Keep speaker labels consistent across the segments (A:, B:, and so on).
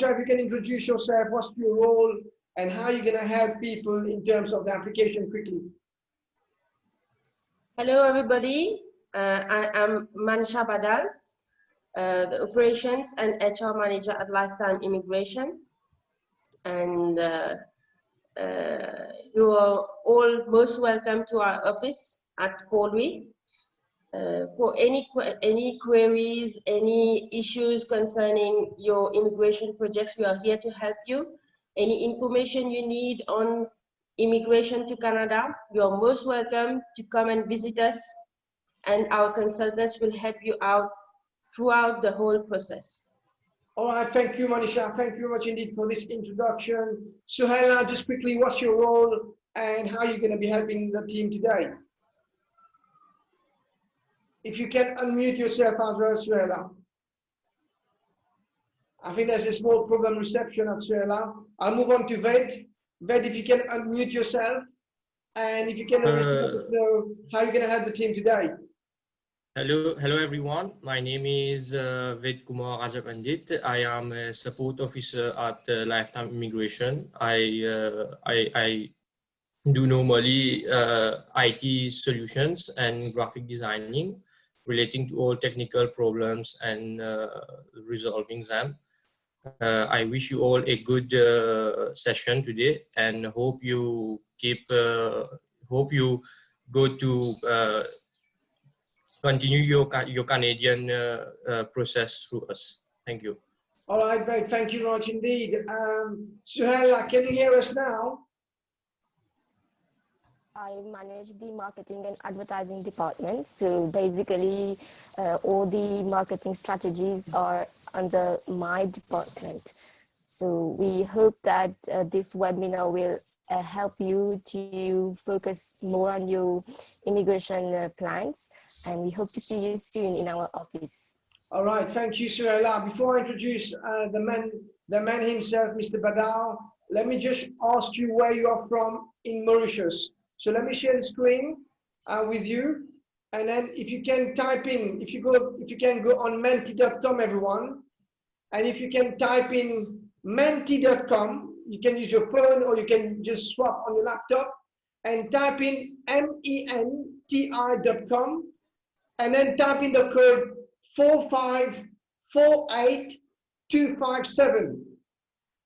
A: Manisha, if you can introduce yourself, what's your role, and how you're going to help people in terms of the application quickly.
B: Hello, everybody. I am Manisha Badal, the Operations and HR Manager at Lifetime Immigration. And you are all most welcome to our office at Galway. For any queries, any issues concerning your immigration projects, we are here to help you. Any information you need on immigration to Canada, you are most welcome to come and visit us, and our consultants will help you out throughout the whole process.
A: All right, thank you, Manisha. Thank you very much indeed for this introduction. Suhaila, just quickly, what's your role and how you're going to be helping the team today? If you can unmute yourself as well, Suhaila. I think there's a small problem reception at Suhaila. I'll move on to Ved. Ved, if you can unmute yourself, and if you can let us know how you're going to help the team today.
C: Hello everyone. My name is Ved Kumar Rajapandit. I am a support officer at Lifetime Immigration. I do normally IT solutions and graphic designing relating to all technical problems and resolving them. I wish you all a good session today, and hope you go to continue your Canadian process through us. Thank you.
A: All right, great. Thank you very much indeed. Suhaila, can you hear us now?
D: I manage the marketing and advertising department. So basically, all the marketing strategies are under my department. So we hope that this webinar will help you to focus more on your immigration plans, and we hope to see you soon in our office.
A: All right, thank you, Suhaila. Before I introduce the man himself, Mr. Badal, let me just ask you where you are from in Mauritius. So let me share the screen with you, and then if you can type in, if you can go on menti.com, everyone, and if you can type in menti.com, you can use your phone or you can just swap on your laptop and type in menti.com, and then type in the code 4548257,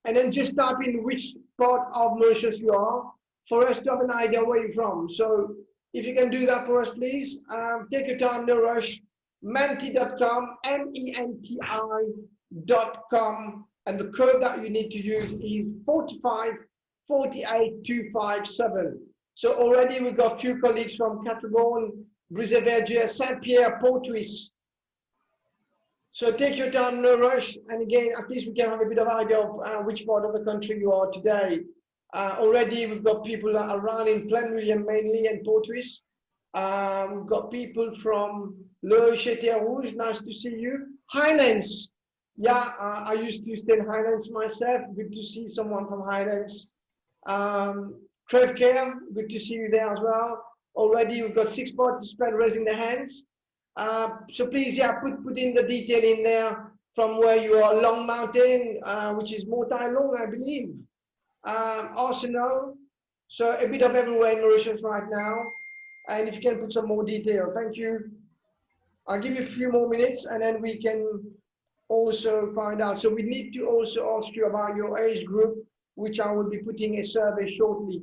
A: and then just type in which part of Mauritius you are for us to have an idea where you're from. So if you can do that for us, please. Take your time, no rush. Menti.com, menti.com, and the code that you need to use is 4548257. So already we've got a few colleagues from Catrabon, Briseverge, Saint-Pierre, Portuis. So take your time, no rush. And again, at least we can have a bit of idea of which part of the country you are today. Already we've got people around in Plaine William mainly and Portuis. We've got people from Le Château Rouge, nice to see you. Highlands, yeah, I used to stay in Highlands myself, good to see someone from Highlands. Crève-Cœur, good to see you there as well. Already we've got 6 participants raising their hands. So please, yeah, put in the detail in there from where you are. Long Mountain, which is Mortai Long, I believe. Arsenal, so a bit of everywhere in Mauritius right now. And if you can put some more detail, thank you. I'll give you a few more minutes and then we can also find out. So we need to also ask you about your age group, which I will be putting a survey shortly,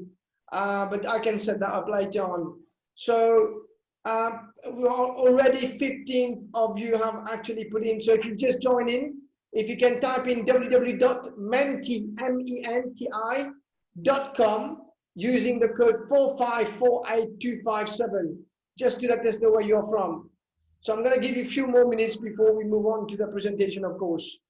A: but I can set that up later on. So we are already 15 of you have actually put in. So if you just join in, if you can type in www.menti.com using the code 4548257, just to let us know where you're from. So I'm going to give you a few more minutes before we move on to the presentation, of course.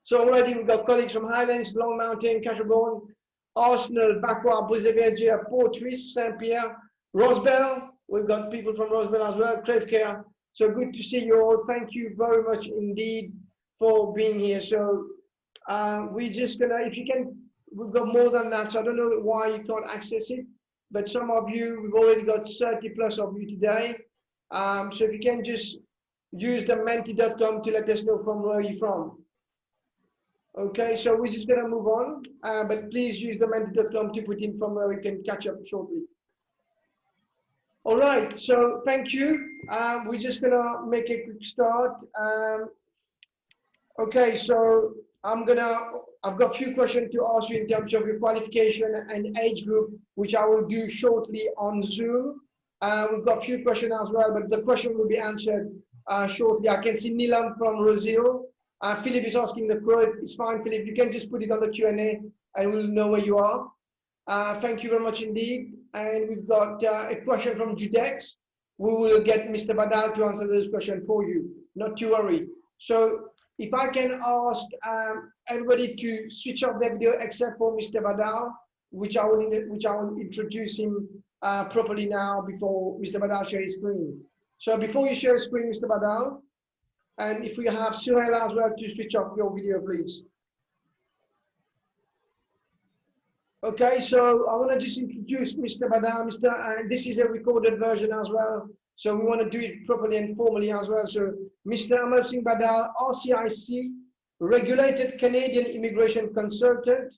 A: So already we've got colleagues from Highlands, Long Mountain, Catrabon, Arsenal, Bacroix, Briseverge, Portuis, Saint-Pierre, Rosebell. We've got people from Rosebell as well, Crève-Cœur. So good to see you all. Thank you very much indeed for being here. So we're just gonna, if you can, we've got more than that, so I don't know why you can't access it, but some of you, we've already got 30 plus of you today. So if you can just use the menti.com to let us know from where you're from. Okay, so we're just gonna move on, but please use the menti.com to put in from where we can catch up shortly. All right, so thank you. We're just gonna make a quick start. Okay, so I've got a few questions to ask you in terms of your qualification and age group, which I will do shortly on Zoom. We've got a few questions as well, but the question will be answered shortly. I can see Nilam from Brazil. Philip is asking the quote. It's fine, Philip. You can just put it on the Q&A and we'll know where you are. Thank you very much indeed. And we've got a question from Judex. We will get Mr. Badal to answer this question for you. Not to worry. So if I can ask everybody to switch off their video except for Mr. Badal, which I will introduce him properly now before Mr. Badal shares his screen. So before you share your screen, Mr. Badal, and if we have Suhail as well to switch off your video, please. Okay, so I want to just introduce Mr. Badal. This is a recorded version as well. So we want to do it properly and formally as well. So Mr. Amalsingh Badal, RCIC, regulated Canadian immigration consultant,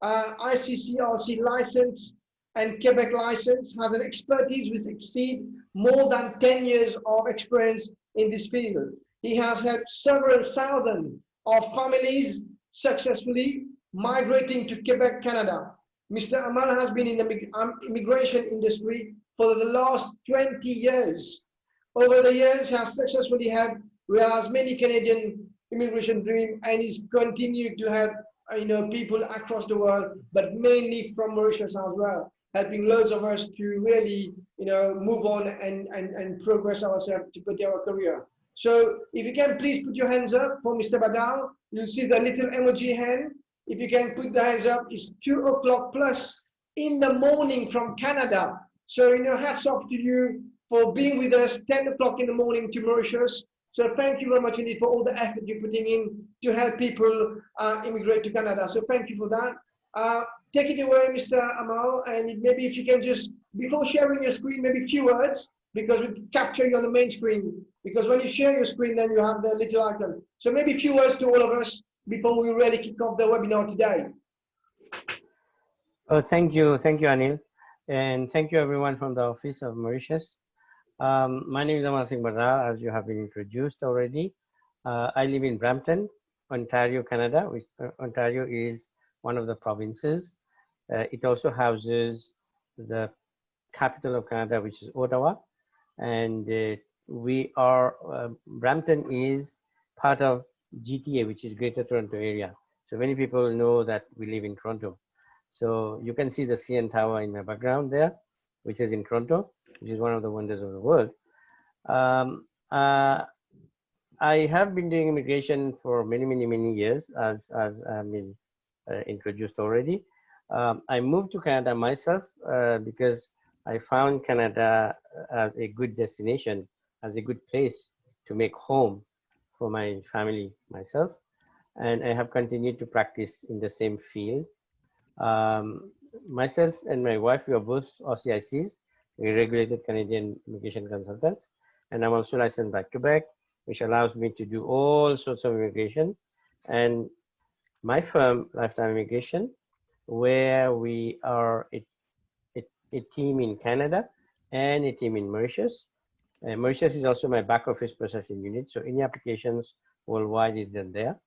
A: ICCRC license and Quebec license, has an expertise which exceeds more than 10 years of experience in this field. He has helped several thousand of families successfully migrating to Quebec, Canada. Mr. Amal has been in the immigration industry for the last 20 years. Over the years, he has successfully helped realize many Canadian immigration dreams and is continuing to help people across the world, but mainly from Mauritius as well, helping loads of us to really move on and progress ourselves to put our career. So if you can please put your hands up for Mr. Badal, you'll see the little emoji hand. If you can put the hands up, it's 2 o'clock plus in the morning from Canada. So, hats off to you for being with us 10 o'clock in the morning to Mauritius. So thank you very much indeed for all the effort you're putting in to help people immigrate to Canada. So thank you for that. Take it away, Mr. Amal, and maybe if you can just, before sharing your screen, maybe a few words, because we capture you on the main screen. Because when you share your screen, then you have the little icon. So maybe a few words to all of us before we really kick off the webinar today.
E: Oh, thank you, Anil, and thank you everyone from the Office of Mauritius. My name is Amalsingh Badal, as you have been introduced already. I live in Brampton, Ontario, Canada, which Ontario is one of the provinces. It also houses the capital of Canada, which is Ottawa, and Brampton is part of GTA, which is Greater Toronto Area. So many people know that we live in Toronto. So you can see the CN Tower in my background there, which is in Toronto, which is one of the wonders of the world. I have been doing immigration for many years, as I've been introduced already. I moved to Canada myself because I found Canada as a good destination, as a good place to make home for my family, myself, and I have continued to practice in the same field. Myself and my wife, we are both RCICs, regulated Canadian immigration consultants, and I'm also licensed by Quebec, which allows me to do all sorts of immigration. And my firm, Lifetime Immigration, where we are a team in Canada and a team in Mauritius. Mauritius is also my back office processing unit, so any applications worldwide is done there.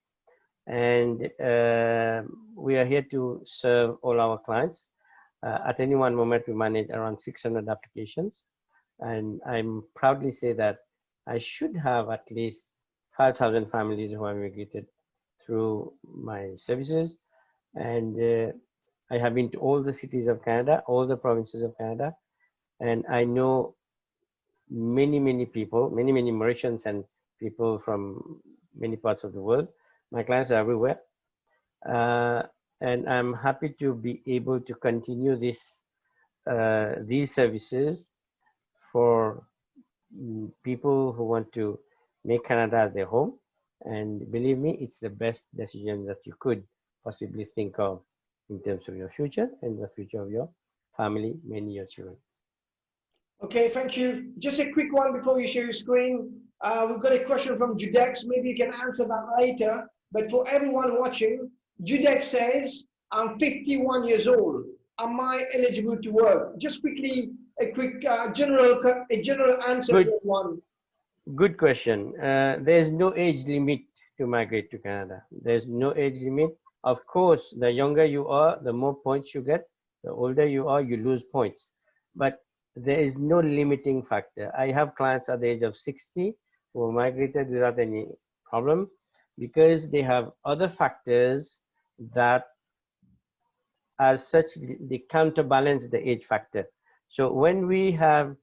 E: And we are here to serve all our clients. At any one moment, we manage around 600 applications. And I'm proudly say that I should have at least 5,000 families who are immigrated through my services. And I have been to all the cities of Canada, all the provinces of Canada. And I know many people, many Mauritians and people from many parts of the world. My clients are everywhere. And I'm happy to be able to continue this, these services for people who want to make Canada as their home. And believe me, it's the best decision that you could possibly think of in terms of your future and the future of your family, many your children.
A: Okay, thank you. Just a quick one before you share your screen. We've got a question from Judex. Maybe you can answer that later. But for everyone watching, Judek says, I'm 51 years old. Am I eligible to work? Just quickly, a quick general answer
E: Good.
A: to one.
E: Good question. There's no age limit to migrate to Canada. There's no age limit. Of course, the younger you are, the more points you get. The older you are, you lose points. But there is no limiting factor. I have clients at the age of 60 who migrated without any problem because they have other factors that, as such, they counterbalance the age factor. So when we have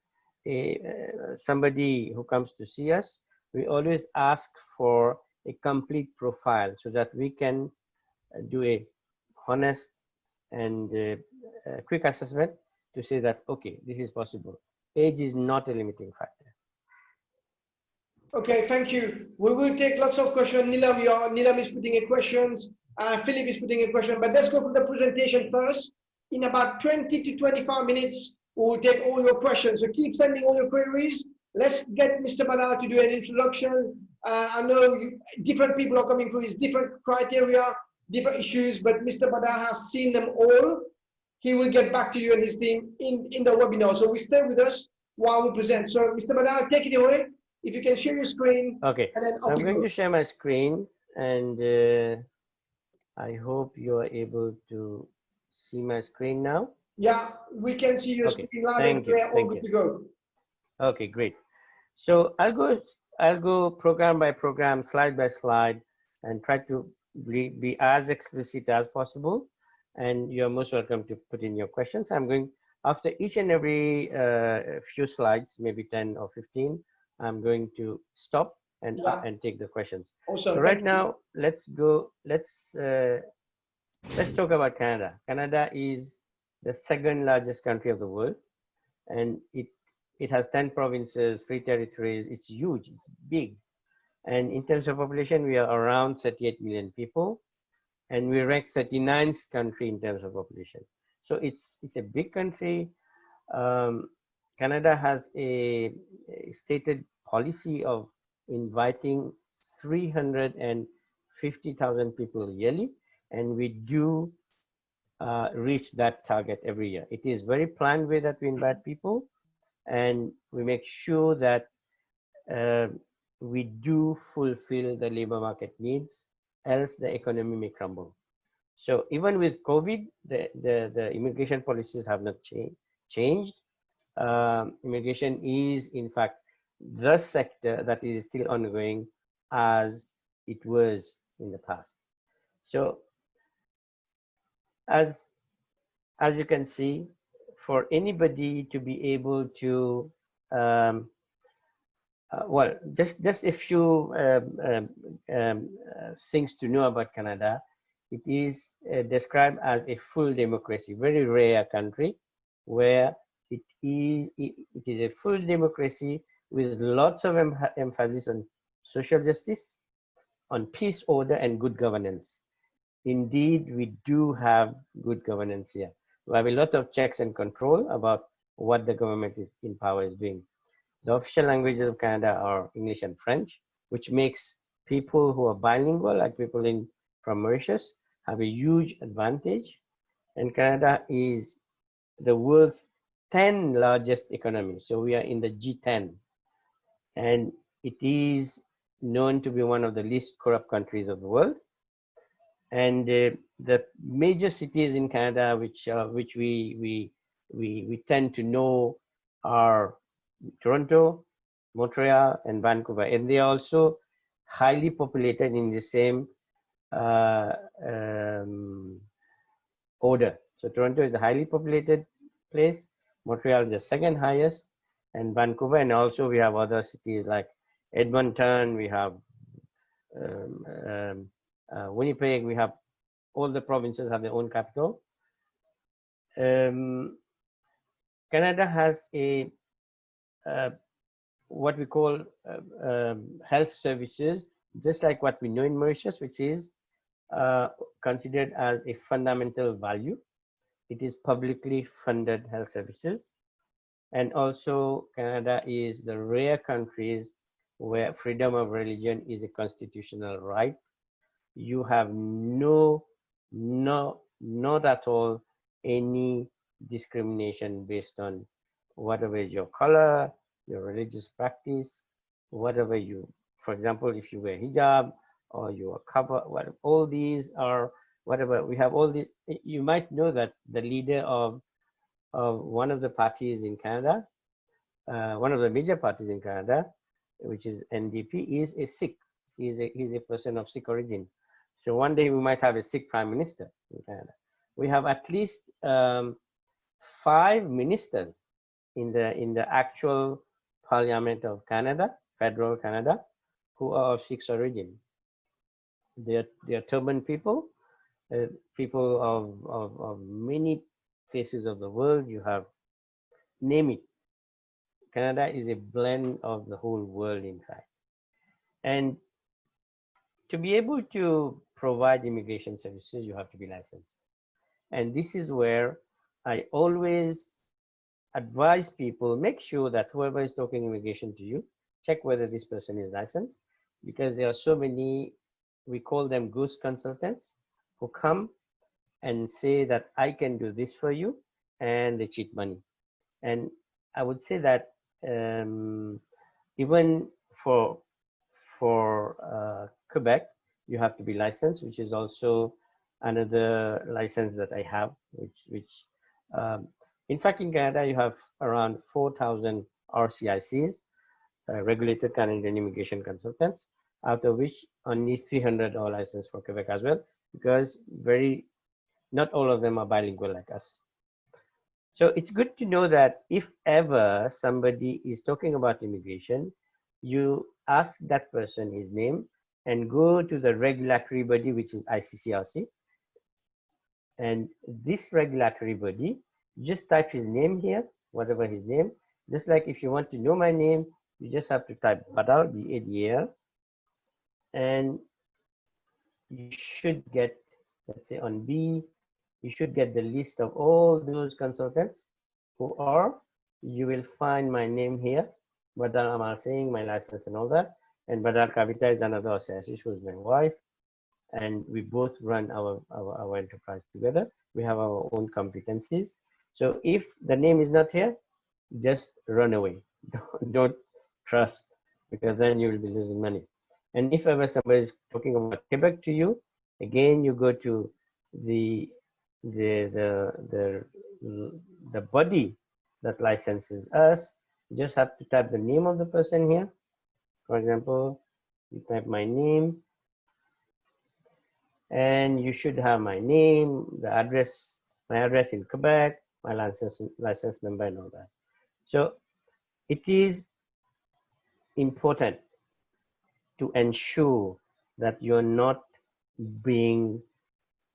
E: somebody who comes to see us, we always ask for a complete profile so that we can do a honest and quick assessment to say that, okay, this is possible. Age is not a limiting factor.
A: Okay, thank you. We will take lots of questions. Nilam is putting in questions. Philip is putting in question. But let's go for the presentation first. In about 20 to 25 minutes, we will take all your questions. So keep sending all your queries. Let's get Mr. Badal to do an introduction. I know different people are coming through his different criteria, different issues, but Mr. Badal has seen them all. He will get back to you and his team in the webinar. So we stay with us while we present. So Mr. Badal, take it away. If you can share your screen.
E: Okay,
A: and then
E: I'm going to share my screen, and I hope you are able to see my screen now.
A: Yeah, we can see your screen loud and clear. All good to go.
E: Okay, great. So I'll go program by program, slide by slide, and try to be as explicit as possible. And you're most welcome to put in your questions. I'm going, after each and every few slides, maybe 10 or 15, I'm going to stop and take the questions.
A: Awesome.
E: So right now, let's talk about Canada. Canada is the second largest country of the world, and it has 10 provinces, 3 territories. It's huge, it's big. And in terms of population, we are around 38 million people, and we rank 39th country in terms of population. So it's a big country. Canada has a stated policy of inviting 350,000 people yearly, and we do reach that target every year. It is very planned way that we invite people, and we make sure that we do fulfill the labor market needs, else the economy may crumble. So even with COVID, the immigration policies have not changed. Immigration is, in fact, the sector that is still ongoing as it was in the past. So as you can see, for anybody to be able to well, just a few things to know about Canada. It is described as a full democracy, very rare country where it is a full democracy with lots of emphasis on social justice, on peace, order, and good governance. Indeed, we do have good governance here. We have a lot of checks and control about what the government in power is doing. The official languages of Canada are English and French, which makes people who are bilingual, like people from Mauritius, have a huge advantage. And Canada is the world's 10th largest economy. So we are in the G10. And it is known to be one of the least corrupt countries of the world. And the major cities in Canada, which we tend to know, are Toronto, Montreal, and Vancouver, and they are also highly populated in the same order. So Toronto is a highly populated place, Montreal is the second highest, and Vancouver, and also we have other cities like Edmonton, we have Winnipeg, we have all the provinces have their own capital. Canada has a what we call health services, just like what we know in Mauritius, which is considered as a fundamental value. It is publicly funded health services. And also Canada is the rare countries where freedom of religion is a constitutional right. you have not at all any discrimination based on whatever is your color, your religious practice, whatever you, for example, if you wear hijab or you are covered, what all these are, whatever, we have all these. You might know that the leader of one of the parties in Canada, one of the major parties in Canada, which is NDP, is a Sikh. He's a person of Sikh origin. So one day we might have a Sikh prime minister in Canada. We have at least 5 ministers in the actual Parliament of Canada, federal Canada, who are of Sikh origin. They are turban people, people of many places of the world. You have, name it. Canada is a blend of the whole world, in fact. And to be able to provide immigration services, you have to be licensed. And this is where I always advise people, make sure that whoever is talking immigration to you, check whether this person is licensed, because there are so many, we call them ghost consultants, who come and say that I can do this for you, and they cheat money. And I would say that even for Quebec, you have to be licensed, which is also another license that I have, which in fact, in Canada, you have around 4,000 RCICs, regulated Canadian immigration consultants, out of which only 300 are licensed for Quebec as well, because not all of them are bilingual like us. So it's good to know that if ever somebody is talking about immigration, you ask that person his name and go to the regulatory body, which is ICCRC. And this regulatory body, just type his name here, whatever his name. Just like if you want to know my name, you just have to type Badal, B-A-D-A-L, and you should get, let's say on B, you should get the list of all those consultants who are. You will find my name here, Badal Amalsingh, my license and all that. And Badal Kavita is another associate, who is my wife. And we both run our enterprise together. We have our own competencies. So if the name is not here, just run away. Don't trust, because then you will be losing money. And if ever somebody is talking about Quebec to you, again, you go to the body that licenses us. You just have to type the name of the person here. For example, you type my name, and you should have my name, the address, my address in Quebec, my license number, and all that. So it is important to ensure that you're not being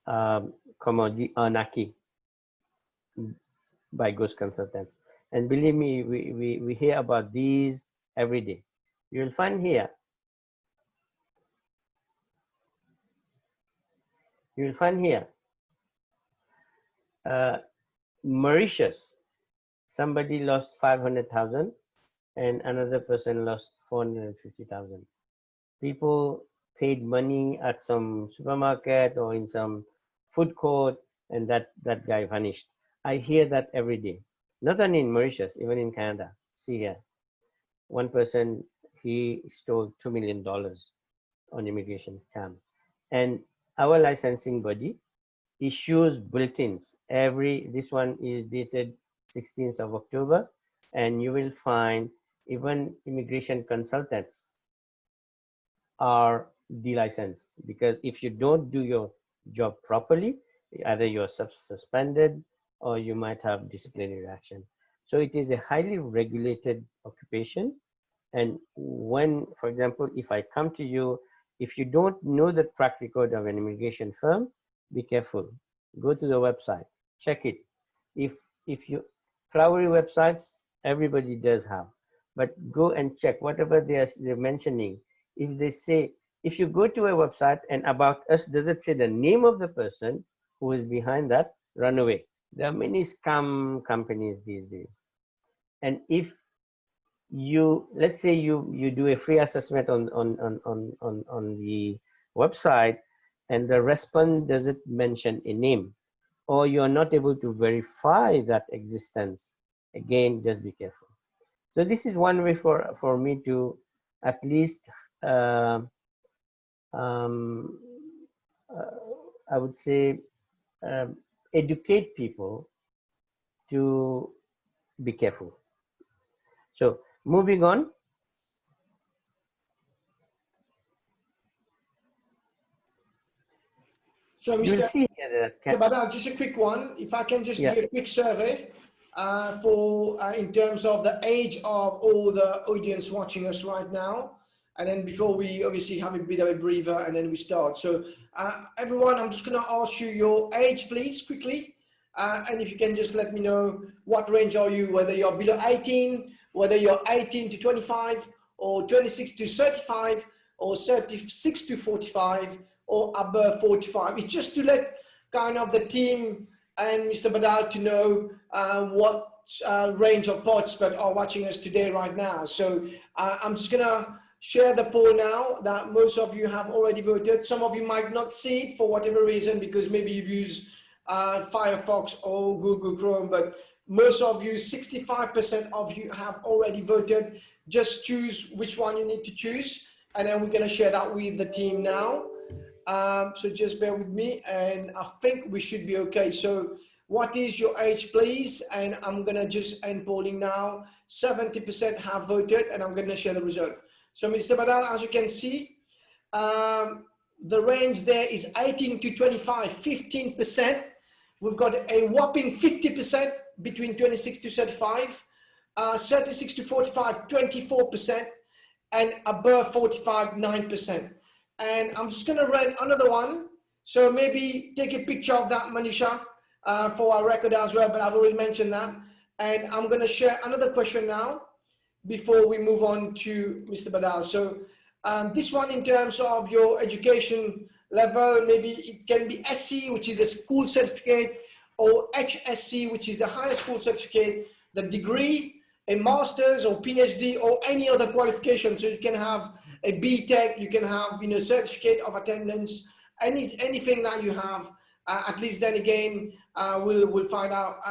E: unlucky by ghost consultants. And believe me, we hear about these every day. You'll find here, Mauritius, somebody lost 500,000 and another person lost 450,000. People paid money at some supermarket or in some food court, and that guy vanished. I hear that every day. Not only in Mauritius, even in Canada. See here, one person, he stole $2 million on immigration scam. And our licensing body issues bulletins. This one is dated 16th of October, and you will find even immigration consultants are delicensed, because if you don't do your job properly, either you're suspended or you might have disciplinary action. So it is a highly regulated occupation. And when, for example, if I come to you, if you don't know the track record of an immigration firm, be careful. Go to the website, check it. If you, flowery websites, everybody does have, but go and check whatever they're mentioning. If they say, if you go to a website and about us, does it say the name of the person who is behind that, run away. There are many scam companies these days. And if you, let's say you do a free assessment on the website, and the response doesn't mention a name, or you are not able to verify that existence, again, just be careful. So this is one way for me to at least, uh, um, I would say, educate people to be careful. So moving on.
A: So,
E: You will
A: Mr.
E: see here that
A: Badal, just a quick one. If I can just
E: yeah.
A: do a quick survey in terms of the age of all the audience watching us right now. And then before we obviously have a bit of a breather and then we start. So everyone, I'm just gonna ask you your age, please, quickly. And if you can just let me know what range are you, whether you're below 18, whether you're 18 to 25, or 26 to 35, or 36 to 45, or above 45. It's just to let kind of the team and Mr. Badal to know what range of participants are watching us today right now. So I'm just gonna share the poll now that most of you have already voted. Some of you might not see it for whatever reason, because maybe you've used Firefox or Google Chrome, but most of you, 65% of you have already voted. Just choose which one you need to choose, and then we're gonna share that with the team now. So just bear with me, and I think we should be okay. So what is your age, please? And I'm gonna just end polling now. 70% have voted, and I'm gonna share the result. So Mr. Badal, as you can see, the range there is 18 to 25, 15%. We've got a whopping 50% between 26 to 35, 36 to 45, 24%, and above 45, 9%. And I'm just gonna run another one. So maybe take a picture of that, Manisha, for our record as well, but I've already mentioned that. And I'm gonna share another question now before we move on to Mr. Badal. So this one, in terms of your education level, maybe it can be SC, which is the school certificate, or HSC, which is the higher school certificate, the degree, a master's or PhD, or any other qualification. So you can have a BTech, you can have, you know, certificate of attendance, anything that you have. At least then again, we'll find out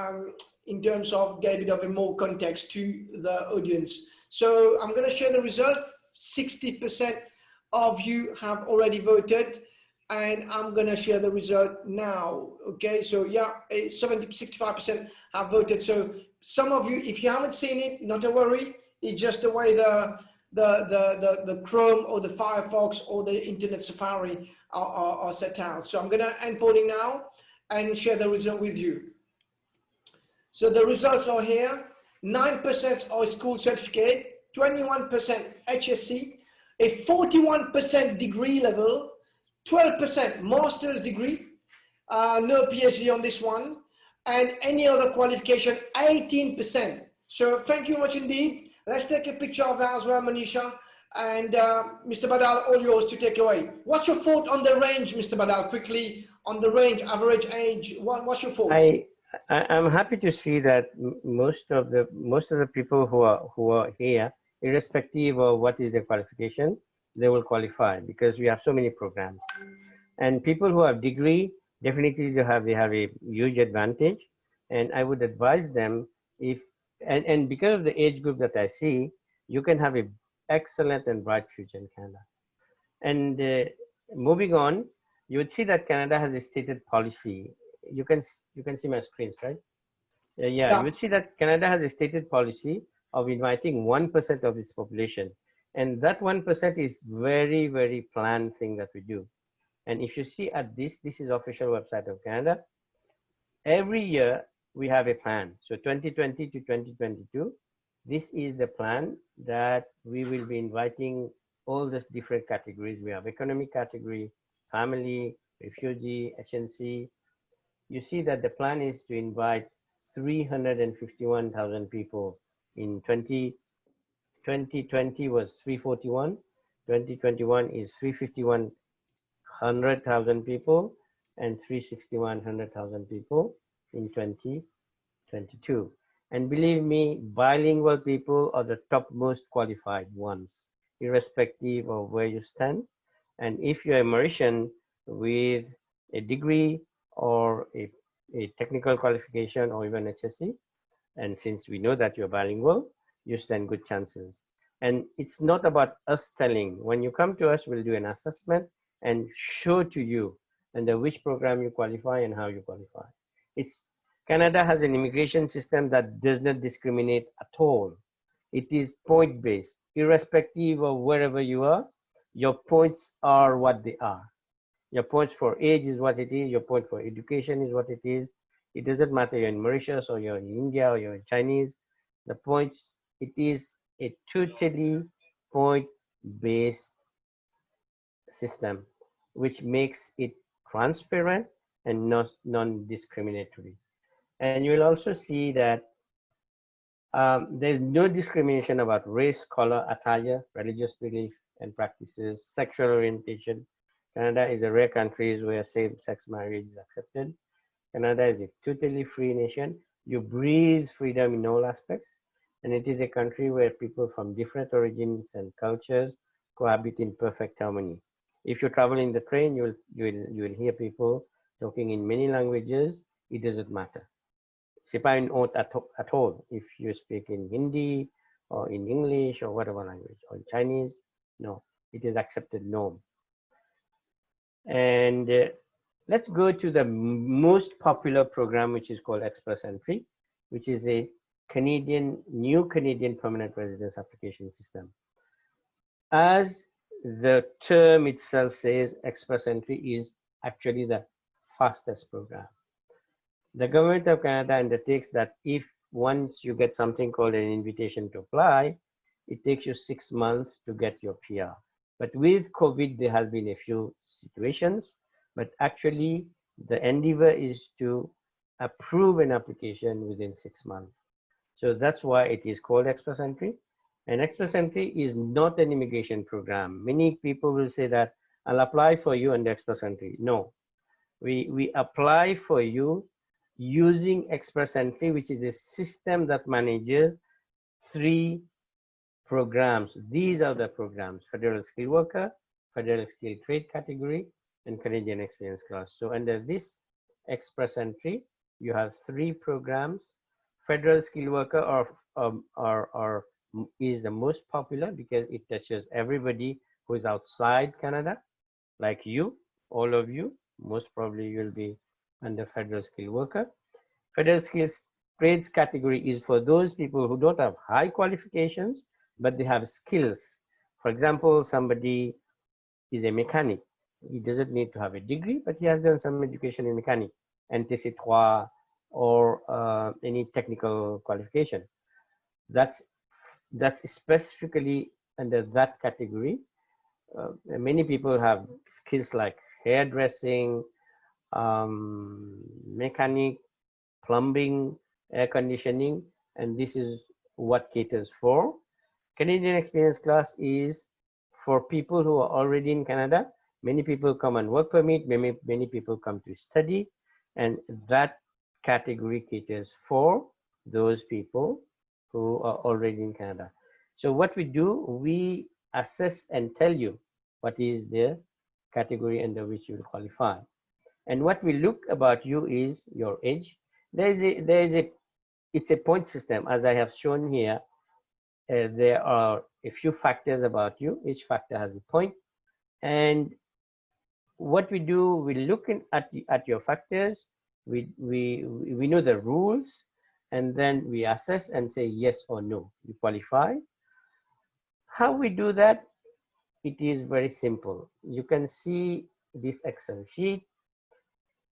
A: in terms of get a bit of a more context to the audience. So I'm going to share the result. 60% of you have already voted, and I'm going to share the result now. Okay, so yeah, 65% have voted. So some of you, if you haven't seen it, not to worry. It's just the way the Chrome or the Firefox or the Internet Safari are set out. So I'm going to end polling now and share the result with you. So the results are here. 9% are school certificate, 21% HSC, a 41% degree level, 12% master's degree, no PhD on this one, and any other qualification, 18%. So thank you much indeed. Let's take a picture of that as well, Manisha. And Mr. Badal, all yours to take away. What's your thought on the range, Mr. Badal, quickly, on the range, average age? What's your thoughts?
E: I'm happy to see that most of the people who are here, irrespective of what is their qualification, they will qualify, because we have so many programs. And people who have degree, definitely they have a huge advantage. And I would advise them, and because of the age group that I see, you can have an excellent and bright future in Canada. And moving on, you would see that Canada has a stated policy. You can see my screens, right? Yeah, you would see that Canada has a stated policy of inviting 1% of its population. And that 1% is very, very planned thing that we do. And if you see at this is official website of Canada. Every year we have a plan. So 2020 to 2022, this is the plan that we will be inviting all these different categories. We have economic category, family, refugee, HNC. You see that the plan is to invite 351,000 people. In 2020 was 341, 2021 is 351,000 people, and 361,000 people in 2022. And believe me, bilingual people are the topmost qualified ones, irrespective of where you stand. And if you're a Mauritian, with a degree or a technical qualification or even HSC. And since we know that you're bilingual, you stand good chances. And it's not about us telling. When you come to us, we'll do an assessment and show to you under which program you qualify and how you qualify. Canada has an immigration system that does not discriminate at all. It is point-based, irrespective of wherever you are. Your points are what they are. Your points for age is what it is. Your point for education is what it is. It doesn't matter you're in Mauritius or you're in India or you're in Chinese. The points, it is a totally point-based system, which makes it transparent and non-discriminatory. And you'll also see that there's no discrimination about race, color, attire, religious belief and practices, sexual orientation. Canada is a rare country where same-sex marriage is accepted. Canada is a totally free nation. You breathe freedom in all aspects. And it is a country where people from different origins and cultures cohabit in perfect harmony. If you travel in the train, you will hear people talking in many languages. It doesn't matter. C'est pas une honte at all if you speak in Hindi or in English or whatever language, or in Chinese. No, it is accepted norm. And let's go to the most popular program, which is called Express Entry, which is a new Canadian permanent residence application system. As the term itself says, Express Entry is actually the fastest program. The government of Canada undertakes that if once you get something called an invitation to apply, it takes you 6 months to get your PR. But with COVID, there has been a few situations, but actually the endeavor is to approve an application within 6 months. So that's why it is called Express Entry. And Express Entry is not an immigration program. Many people will say that I'll apply for you under Express Entry. No, we apply for you using Express Entry, which is a system that manages 3 programs. These are the programs: Federal Skilled Worker, Federal Skilled Trade Category, and Canadian Experience Class. So under this Express Entry, you have 3 programs. Federal Skilled Worker is the most popular because it touches everybody who is outside Canada, like you, all of you. Most probably you'll be under Federal Skilled Worker. Federal Skilled Trades Category is for those people who don't have high qualifications, but they have skills. For example, somebody is a mechanic. He doesn't need to have a degree, but he has done some education in mechanic, NTC3, or any technical qualification. That's specifically under that category. Many people have skills like hairdressing, mechanic, plumbing, air conditioning, and this is what caters for. Canadian Experience Class is for people who are already in Canada. Many people come on work permit, many people come to study, and that category caters for those people who are already in Canada. So what we do, we assess and tell you what is the category under which you will qualify. And what we look about you is your age. It's a point system, as I have shown here. There are a few factors about you. Each factor has a point. And what we do, we look at your factors. We know the rules, and then we assess and say yes or no. You qualify. How we do that? It is very simple. You can see this Excel sheet.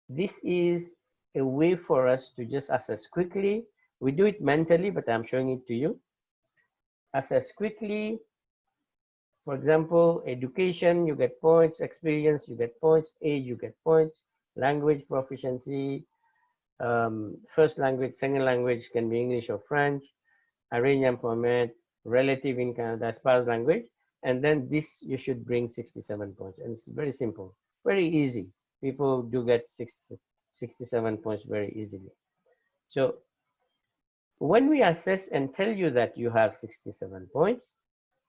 E: This is a way for us to just assess quickly. We do it mentally, but I'm showing it to you. Assess quickly. For example, education, you get points. Experience, you get points. Age, you get points. Language proficiency, first language, second language can be English or French. Arranged employment, relative in Canada, spouse language. And then this, you should bring 67 points. And it's very simple, very easy. People do get 67 points very easily. So when we assess and tell you that you have 67 points,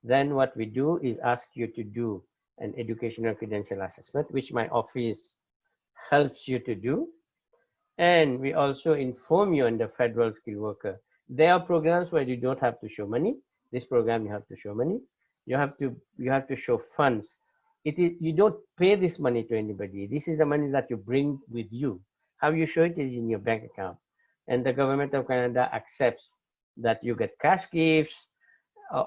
E: then what we do is ask you to do an educational credential assessment, which my office helps you to do. And we also inform you on the federal skilled worker. There are programs where you don't have to show money. This program you have to show money. You have to show funds. It is, you don't pay this money to anybody. This is the money that you bring with you. How you show it is in your bank account. And the government of Canada accepts that you get cash gifts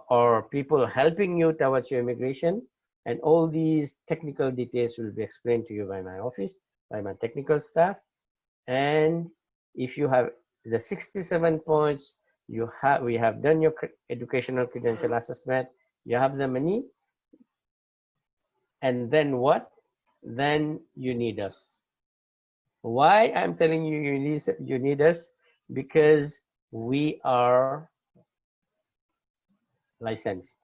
E: or people helping you towards your immigration. And all these technical details will be explained to you by my office, by my technical staff. And if you have the 67 points, we have done your educational credential assessment, you have the money, and then what? Then you need us. Why I'm telling you you need us? Because we are licensed.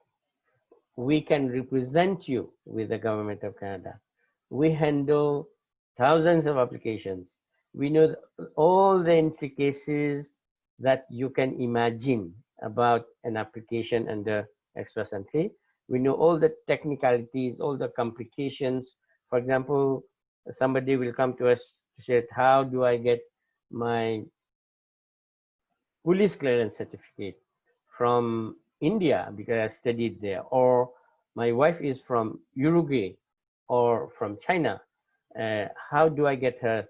E: We can represent you with the government of Canada. We handle thousands of applications. We know all the intricacies that you can imagine about an application under Express Entry. We know all the technicalities, all the complications. For example, somebody will come to us to say, how do I get my police clearance certificate from India because I studied there, or my wife is from Uruguay or from China. How do I get her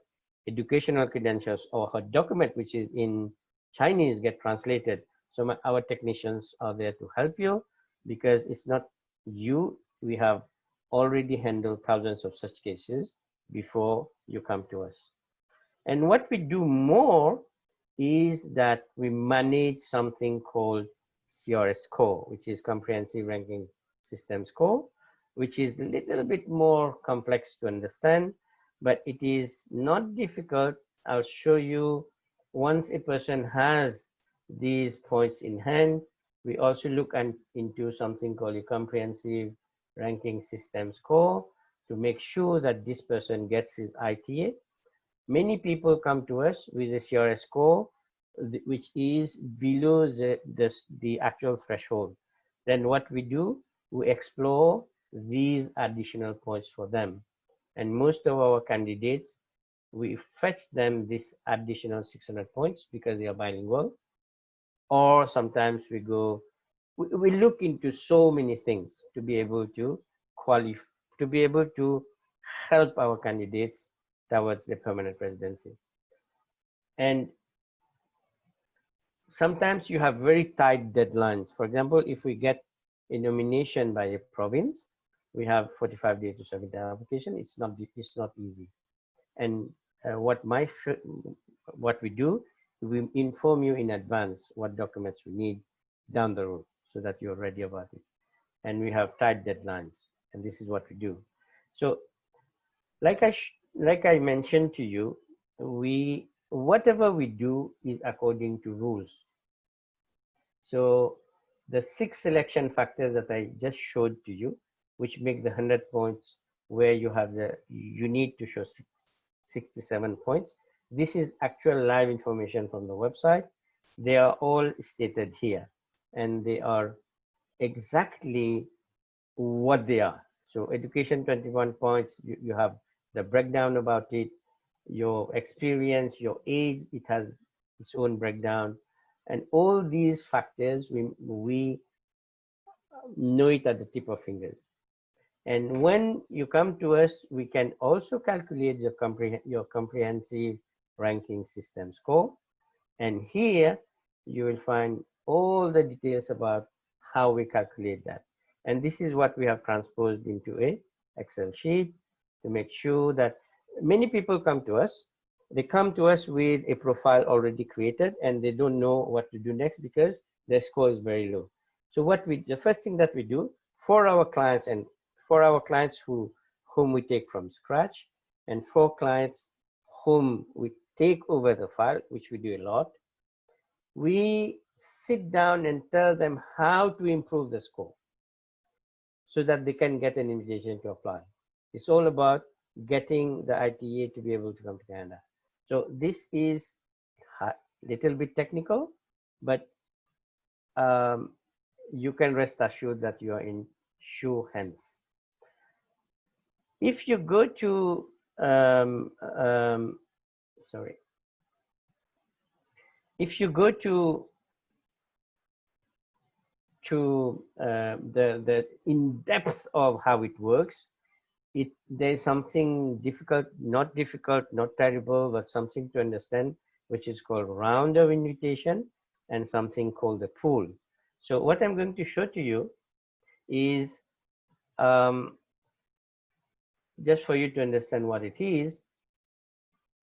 E: educational credentials or her document, which is in Chinese, get translated? So our technicians are there to help you, because it's not you. We have already handled thousands of such cases before you come to us. And what we do more is that we manage something called CRS score, which is Comprehensive Ranking System score, which is a little bit more complex to understand, but it is not difficult. I'll show you once a person has these points in hand. We also look into something called a Comprehensive Ranking System score to make sure that this person gets his ITA. Many people come to us with a CRS score which is below the actual threshold. Then what we do, we explore these additional points for them. And most of our candidates, we fetch them this additional 600 points because they are bilingual. Or sometimes we look into so many things to be able to qualify, to be able to help our candidates towards the permanent residency. And sometimes you have very tight deadlines. For example, if we get a nomination by a province, we have 45 days to submit the application. It's not easy. And what we do, we inform you in advance what documents we need down the road so that you're ready about it. And we have tight deadlines, and this is what we do. So like I mentioned to you, whatever we do is according to rules. So the 6 selection factors that I just showed to you, which make the 100 points, where you need to show 67 points. This is actual live information from the website. They are all stated here, and they are exactly what they are. So education, 21 points, you have the breakdown about it, your experience, your age, it has its own breakdown. And all these factors, we know it at the tip of fingers. And when you come to us, we can also calculate your comprehensive ranking system score. And here you will find all the details about how we calculate that. And this is what we have transposed into a Excel sheet to make sure that many people come to us. They come to us with a profile already created, and they don't know what to do next because their score is very low. So the first thing that we do for our clients, and for our clients whom we take from scratch, and for clients whom we take over the file, which we do a lot, we sit down and tell them how to improve the score so that they can get an invitation to apply. It's all about getting the ITA to be able to come to Canada. So this is a little bit technical, but you can rest assured that you are in sure hands. if you go to, sorry, if you go to the in depth of how it works, there's something difficult, not terrible, but something to understand, which is called round of invitation and something called the pool. So what I'm going to show to you is just for you to understand what it is.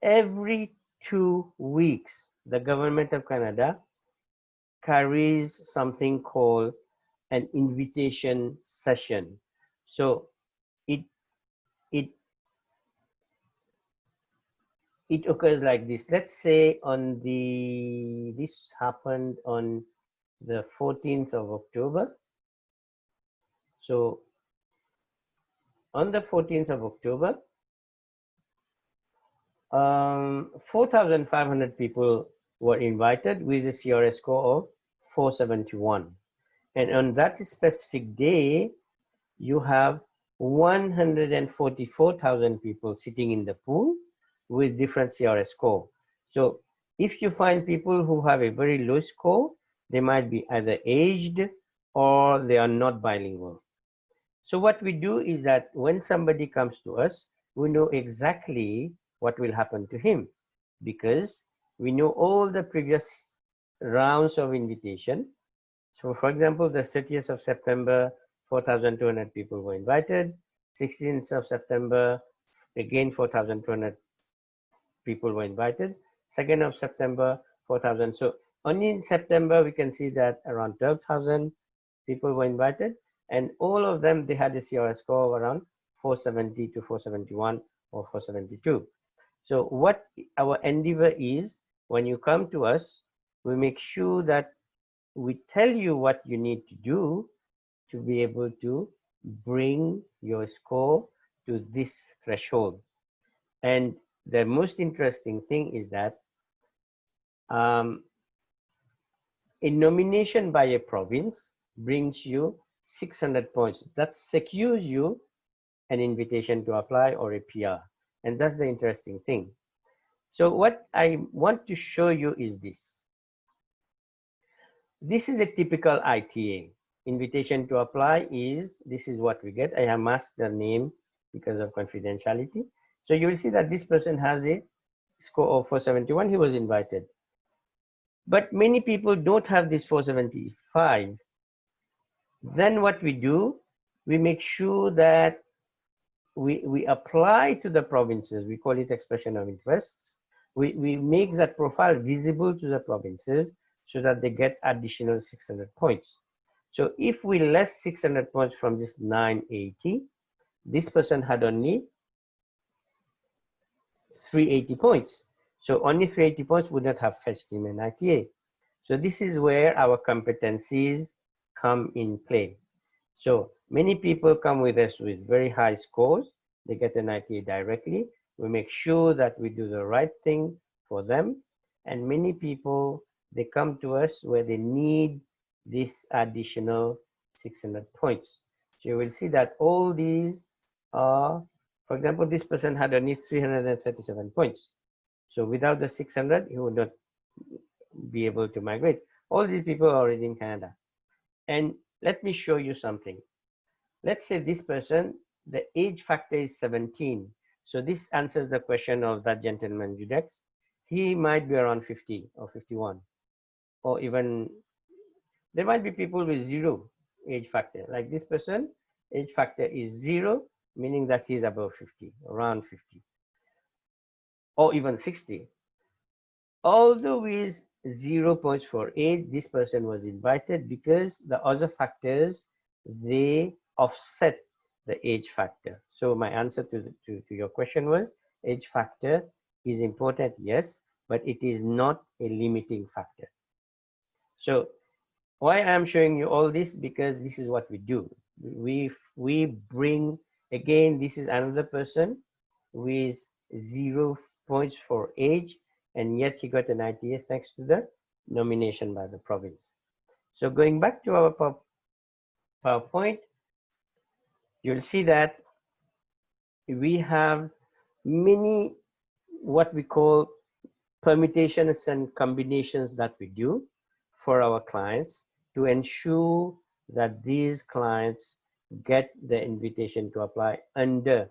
E: Every 2 weeks, the government of Canada carries something called an invitation session. So it occurs like this. Let's say this happened on the 14th of October. So on the 14th of October, 4,500 people were invited with a CRS score of 471. And on that specific day, you have 144,000 people sitting in the pool with different CRS score. So if you find people who have a very low score, they might be either aged or they are not bilingual. So what we do is that when somebody comes to us, we know exactly what will happen to him because we know all the previous rounds of invitation. So for example, the 30th of September, 4,200 people were invited. 16th of September, again 4,200 people were invited. 2nd of September, 4,000. So only in September, we can see that around 12,000 people were invited. And all of them, they had a CRS score of around 470 to 471 or 472. So what our endeavor is, when you come to us, we make sure that we tell you what you need to do to be able to bring your score to this threshold. And the most interesting thing is that a nomination by a province brings you 600 points. That secures you an invitation to apply or a PR. And that's the interesting thing. So what I want to show you is this. This is a typical ITA. Invitation to apply is, this is what we get. I have masked the name because of confidentiality. So you will see that this person has a score of 471. He was invited. But many people don't have this 475. Then what we do, we make sure that we apply to the provinces. We call it expression of interests. We make that profile visible to the provinces so that they get additional 600 points. So if we less 600 points from this 980, this person had only 380 points. So only 380 points would not have fetched him an ITA. So this is where our competencies come in play. So many people come with us with very high scores. They get an ITA directly. We make sure that we do the right thing for them. And many people, they come to us where they need this additional 600 points. So you will see that all these are, for example, this person had only 337 points. So without the 600, he would not be able to migrate. All these people are already in Canada. And let me show you something. Let's say this person, the age factor is 17. So this answers the question of that gentleman, Judex. He might be around 50 or 51. Or even, there might be people with 0 age factor. Like this person, age factor is 0, meaning that he's above 50, around 50. Or even 60. Although with 0 points for age, this person was invited because the other factors, they offset the age factor. So my answer to your question was, age factor is important, yes, but it is not a limiting factor. So why I'm showing you all this, because this is what we do. We bring, again, this is another person with 0 points for age, and yet he got an ITA thanks to the nomination by the province. So going back to our PowerPoint, you'll see that we have many what we call permutations and combinations that we do for our clients to ensure that these clients get the invitation to apply under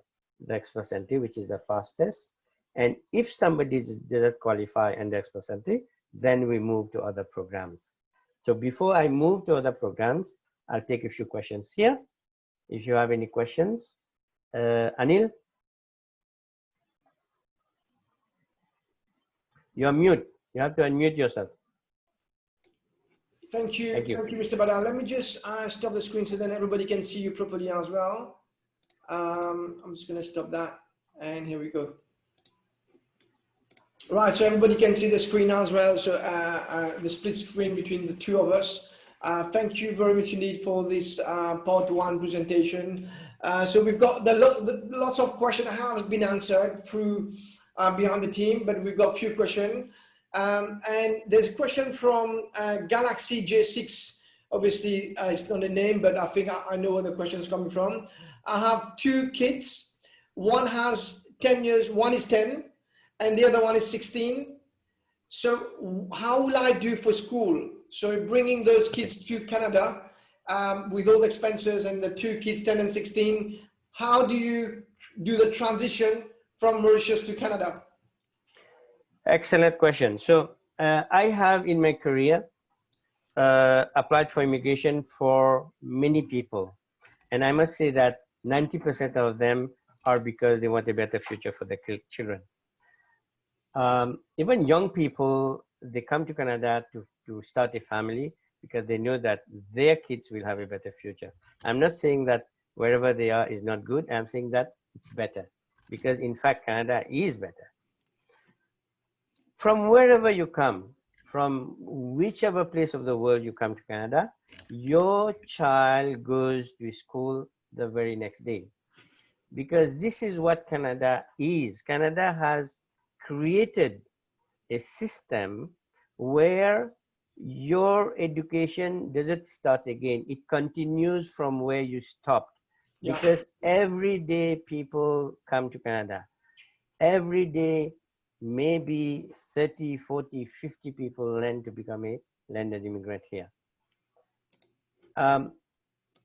E: the express entry, which is the fastest. And if somebody doesn't qualify under express entry, then we move to other programs. So before I move to other programs, I'll take a few questions here. If you have any questions, Anil, you're mute. You have to unmute yourself.
A: Thank you,
E: Thank you.
A: Mr. Badal. Let me just stop the screen so then everybody can see you properly as well. I'm just going to stop that, and here we go. Right, so everybody can see the screen as well. So the split screen between the two of us. Thank you very much indeed for this part one presentation. So we've got lots of questions have been answered through behind the team, but we've got a few questions. And there's a question from Galaxy J6. Obviously, it's not a name, but I think I know where the question is coming from. I have two kids. One has 10 years, one is 10, and the other one is 16. So how will I do for school? So bringing those kids to Canada with all the expenses and the two kids, 10 and 16, how do you do the transition from Mauritius to Canada?
E: Excellent question. So I have in my career applied for immigration for many people. And I must say that 90% of them are because they want a better future for their children. Even young people, they come to Canada to start a family because they know that their kids will have a better future. I'm not saying that wherever they are is not good. I'm saying that it's better because in fact, Canada is better. From wherever you come, from whichever place of the world you come to Canada, your child goes to school the very next day. Because this is what Canada is. Canada has created a system where your education doesn't start again. It continues from where you stopped. Yeah. Because every day people come to Canada. Every day, maybe 30, 40, 50 people learn to become a landed immigrant here.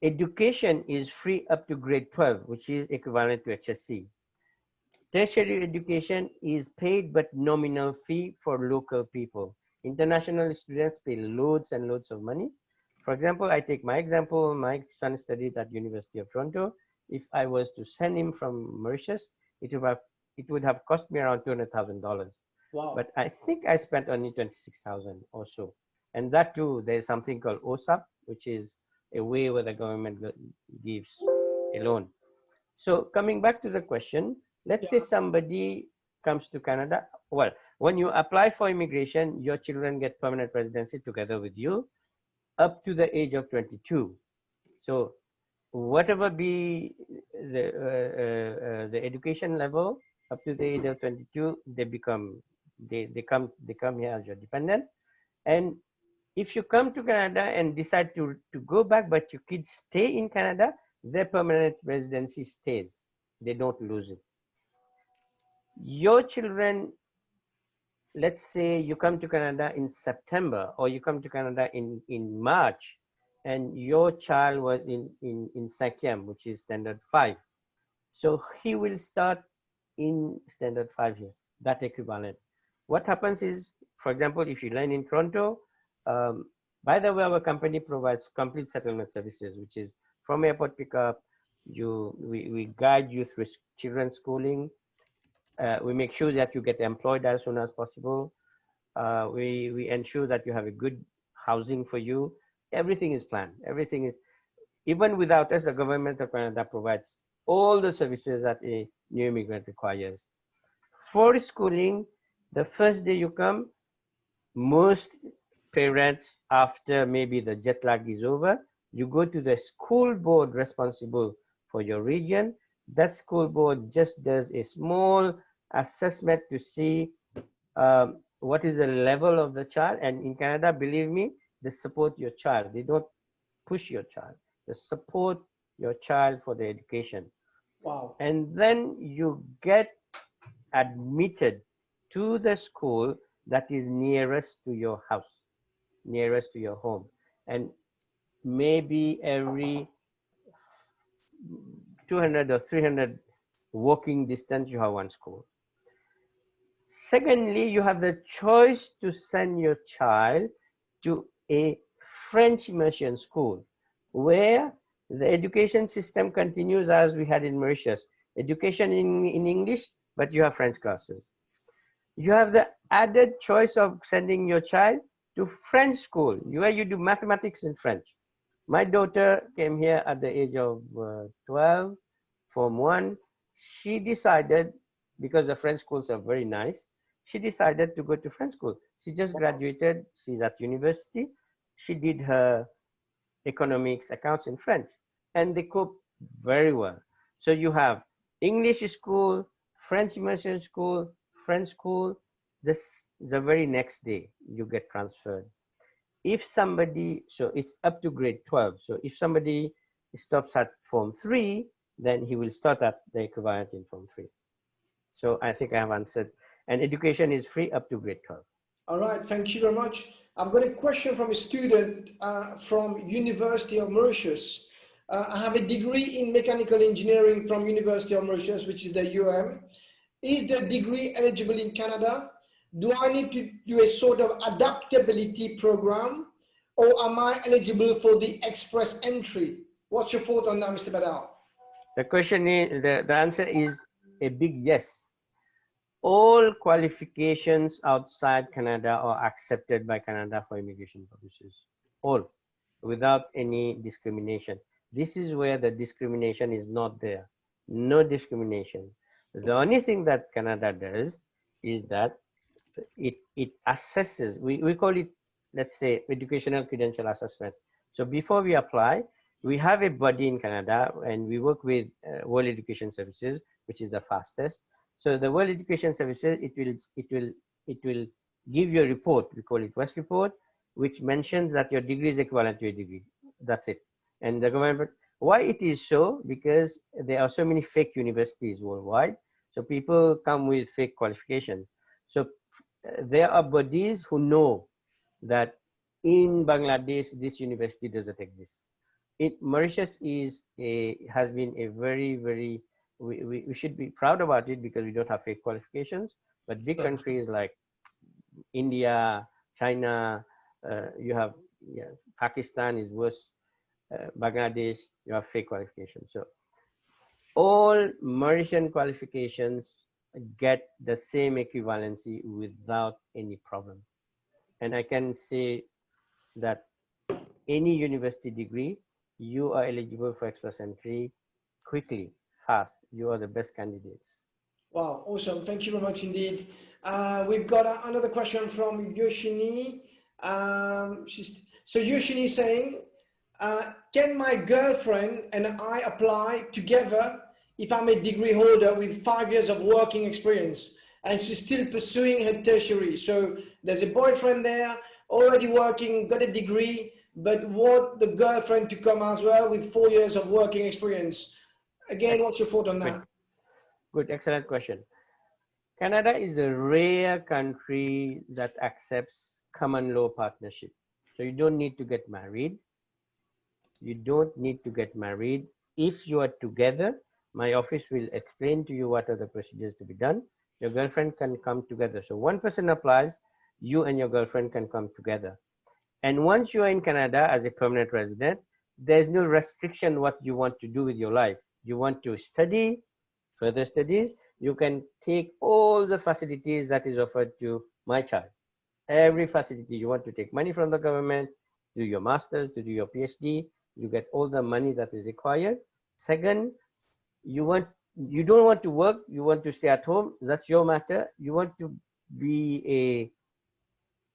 E: Education is free up to grade 12, which is equivalent to HSC. Tertiary education is paid but nominal fee for local people. International students pay loads and loads of money. For example, I take my example, my son studied at University of Toronto. If I was to send him from Mauritius, it would have cost me around $200,000. Wow. But I think I spent only $26,000 or so. And that too, there's something called OSAP, which is a way where the government gives a loan. So coming back to the question, let's say somebody comes to Canada. Well, when you apply for immigration, your children get permanent residency together with you up to the age of 22. So whatever be the education level up to the age of 22, they come here as your dependent. And if you come to Canada and decide to go back, but your kids stay in Canada, their permanent residency stays. They don't lose it. Your children, let's say you come to Canada in September or you come to Canada in March, and your child was in 5e, which is standard 5. So he will start in standard 5 here, that equivalent. What happens is, for example, if you learn in Toronto, by the way, our company provides complete settlement services, which is from airport pickup, we guide you through children's schooling. We make sure that you get employed as soon as possible. We ensure that you have a good housing for you. Everything is planned. Everything is, even without us, the government of Canada provides all the services that a new immigrant requires. For schooling, the first day you come, most parents, after maybe the jet lag is over, you go to the school board responsible for your region. That school board just does a small assessment to see what is the level of the child. And in Canada, believe me, they support your child. They don't push your child. They support your child for the education.
A: Wow.
E: And then you get admitted to the school that is nearest to your house, nearest to your home. And maybe every 200 or 300 walking distance, you have one school. Secondly, you have the choice to send your child to a French immersion school where the education system continues as we had in Mauritius. Education in English, but you have French classes. You have the added choice of sending your child to French school where you do mathematics in French. My daughter came here at the age of 12, Form 1. She decided, because the French schools are very nice, she decided to go to French school. She just graduated. She's at university. She did her economics, accounts in French, and they cope very well. So you have English school, French immersion school, French school. This the very next day you get transferred. If somebody, so it's up to grade 12. So if somebody stops at Form 3, then he will start at the equivalent in Form 3. So I think I have answered. And education is free up to grade 12.
A: All right, thank you very much. I've got a question from a student from University of Mauritius. I have a degree in mechanical engineering from University of Mauritius, which is the UM. Is the degree eligible in Canada? Do I need to do a sort of adaptability program, or am I eligible for the express entry? What's your thought on that, Mr. Badal?
E: The question is, the answer is a big yes. All qualifications outside Canada are accepted by Canada for immigration purposes. All, without any discrimination. This is where the discrimination is not there. No discrimination. The only thing that Canada does is that it assesses, we call it, let's say, educational credential assessment. So before we apply, we have a body in Canada and we work with World Education Services, which is the fastest. So the World Education Services, it will give you a report. We call it West Report, which mentions that your degree is equivalent to a degree. That's it. And the government, why it is so? Because there are so many fake universities worldwide. So people come with fake qualifications. So there are bodies who know that in Bangladesh, this university doesn't exist. Mauritius has been a very, we should be proud about it because we don't have fake qualifications, but big countries like India, China, you have, Pakistan is worse, Bangladesh, you have fake qualifications. So all Mauritian qualifications get the same equivalency without any problem. And I can say that any university degree, you are eligible for express entry quickly, fast. You are the best candidates.
A: Wow, awesome. Thank you very much indeed. We've got another question from Yoshini. So Yoshini is saying, can my girlfriend and I apply together if I'm a degree holder with 5 years of working experience and she's still pursuing her tertiary? So there's a boyfriend there, already working, got a degree, but want the girlfriend to come as well with 4 years of working experience. Again, what's your thought on that?
E: Good, excellent question. Canada is a rare country that accepts common law partnership. So you don't need to get married. You don't need to get married. If you are together, my office will explain to you what are the procedures to be done. Your girlfriend can come together. So one person applies, you and your girlfriend can come together. And once you are in Canada as a permanent resident, there's no restriction what you want to do with your life. You want to study, further studies, you can take all the facilities that is offered to my child. Every facility. You want to take money from the government, do your master's, to do your PhD, you get all the money that is required. Second, you don't want to work, you want to stay at home, that's your matter. You want to be a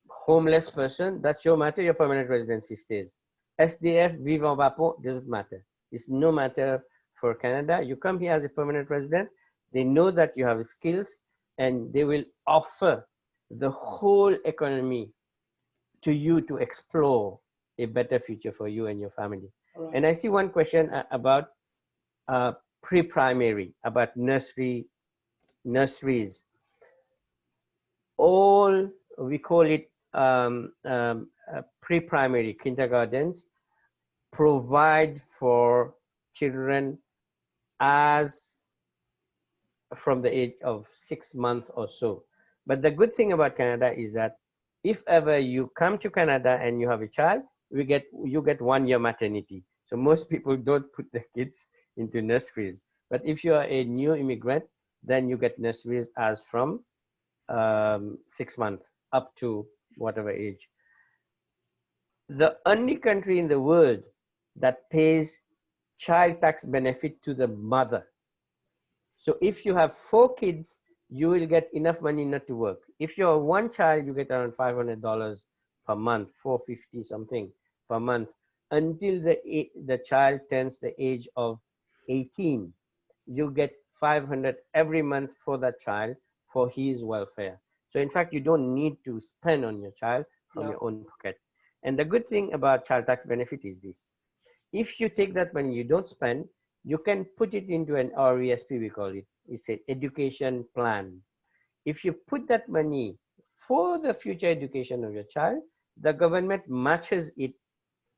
E: homeless person, that's your matter, your permanent residency stays. SDF, Vive en Bapon, doesn't matter. It's no matter for Canada. You come here as a permanent resident, they know that you have skills and they will offer the whole economy to you to explore a better future for you and your family.
A: Right.
E: And I see one question about pre-primary, about nurseries. All, we call it pre-primary kindergartens, provide for children as from the age of 6 months or so. But the good thing about Canada is that if ever you come to Canada and you have a child, you get 1 year maternity. So most people don't put their kids into nurseries. But if you are a new immigrant, then you get nurseries as from 6 months up to whatever age. The only country in the world that pays child tax benefit to the mother. So if you have 4 kids, you will get enough money not to work. If you're one child, you get around $500 per month, 450 something per month, until the child turns the age of 18. You get 500 every month for that child for his welfare. So in fact, you don't need to spend on your child from your own pocket. And the good thing about child tax benefit is this. If you take that money you don't spend, you can put it into an RESP, we call it. It's an education plan. If you put that money for the future education of your child, the government matches it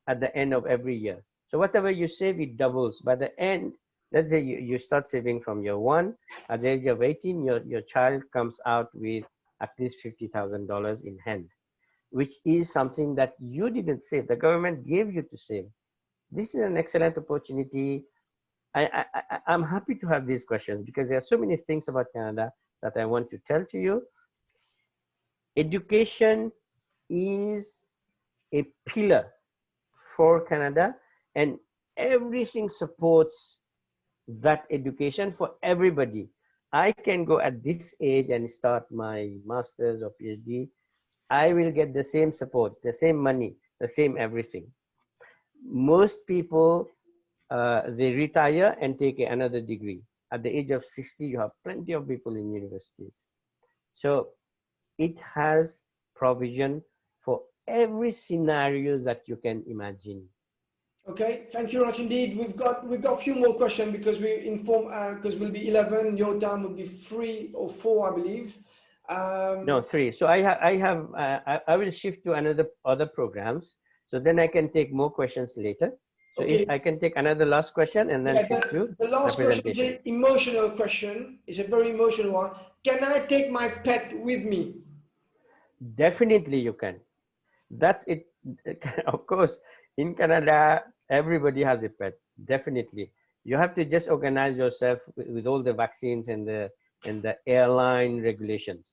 E: at the end of every year. So whatever you save, it doubles. By the end, let's say you start saving from year 1, at the age of 18, your child comes out with at least $50,000 in hand, which is something that you didn't save. The government gave you to save. This is an excellent opportunity. I'm happy to have these questions because there are so many things about Canada that I want to tell to you. Education is a pillar for Canada, and everything supports that education for everybody. I can go at this age and start my master's or PhD. I will get the same support, the same money, the same everything. Most people, they retire and take another degree. At the age of 60, you have plenty of people in universities. So it has provision for every scenario that you can imagine.
A: Okay, thank you very much indeed. We've got a few more questions because we inform because we'll be 11. Your time will be 3 or 4, I believe.
E: No, 3. So I will shift to other programs. So then I can take more questions later. So
A: okay.
E: if I can take another last question and then shift to
A: the last
E: the
A: question
E: presentation.
A: is an emotional question. It's a very emotional one. Can I take my pet with me?
E: Definitely you can. That's it. Of course, in Canada, everybody has a pet. Definitely. You have to just organize yourself with all the vaccines and the airline regulations.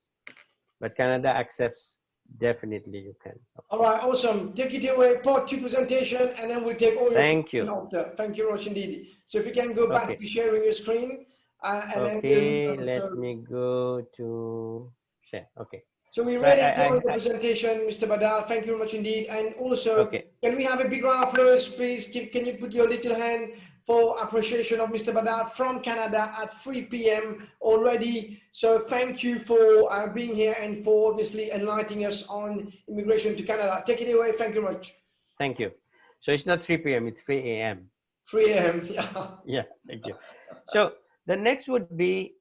E: But Canada accepts, definitely you can.
A: All right, awesome. Take it away, part 2 presentation, and then we'll take all your questions after. Thank you very much indeed. So if you can go back to sharing your screen, and then we'll
E: let me go to share. Okay.
A: So we really enjoyed the presentation, Mr. Badal. Thank you very much indeed. And also, can we have a big round of applause, please? Can you put your little hand for appreciation of Mr. Badal from Canada at 3 p.m. already. So thank you for being here and for obviously enlightening us on immigration to Canada. Take it away. Thank you very much.
E: Thank you. So it's not 3 p.m., it's 3 a.m.
A: 3 a.m., yeah.
E: Yeah, thank you. So the next would be,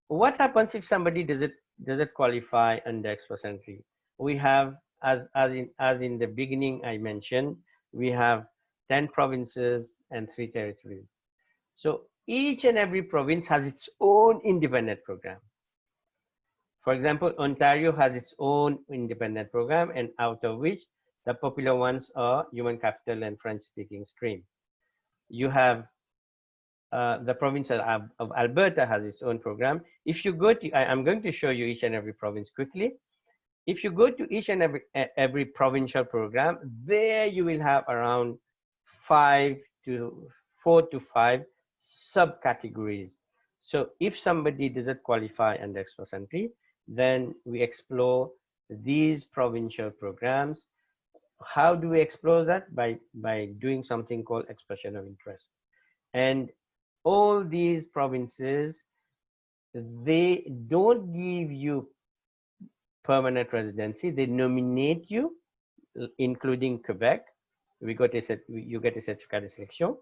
E: what happens if somebody doesn't qualify under express entry? We have, as in the beginning I mentioned, we have 10 provinces and 3 territories. So each and every province has its own independent program. For example, Ontario has its own independent program, and out of which the popular ones are human capital and French-speaking stream. You have the province of Alberta has its own program. If you go to, I'm going to show you each and every province quickly. If you go to each and every provincial program, there you will have around 4 to 5 subcategories. So if somebody doesn't qualify under express entry, then we explore these provincial programs. How do we explore that? By doing something called expression of interest. And all these provinces, they don't give you permanent residency. They nominate you, including Quebec. You get a certificate de selection.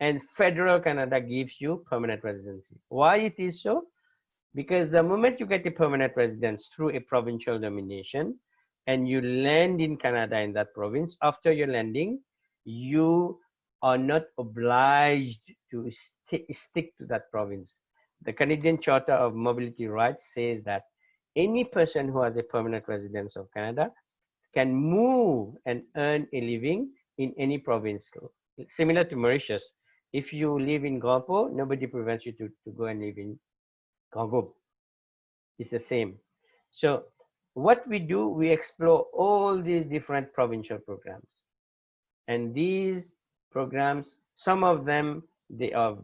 E: and federal Canada gives you permanent residency. Why it is so? Because the moment you get a permanent residence through a provincial nomination and you land in Canada in that province, after your landing, you are not obliged to stick to that province. The Canadian Charter of Mobility Rights says that any person who has a permanent residence of Canada can move and earn a living in any province. Similar to Mauritius, if you live in Guapo, nobody prevents you to go and live in Congo. It's the same. So what we do, we explore all these different provincial programs. And these programs, some of them, they are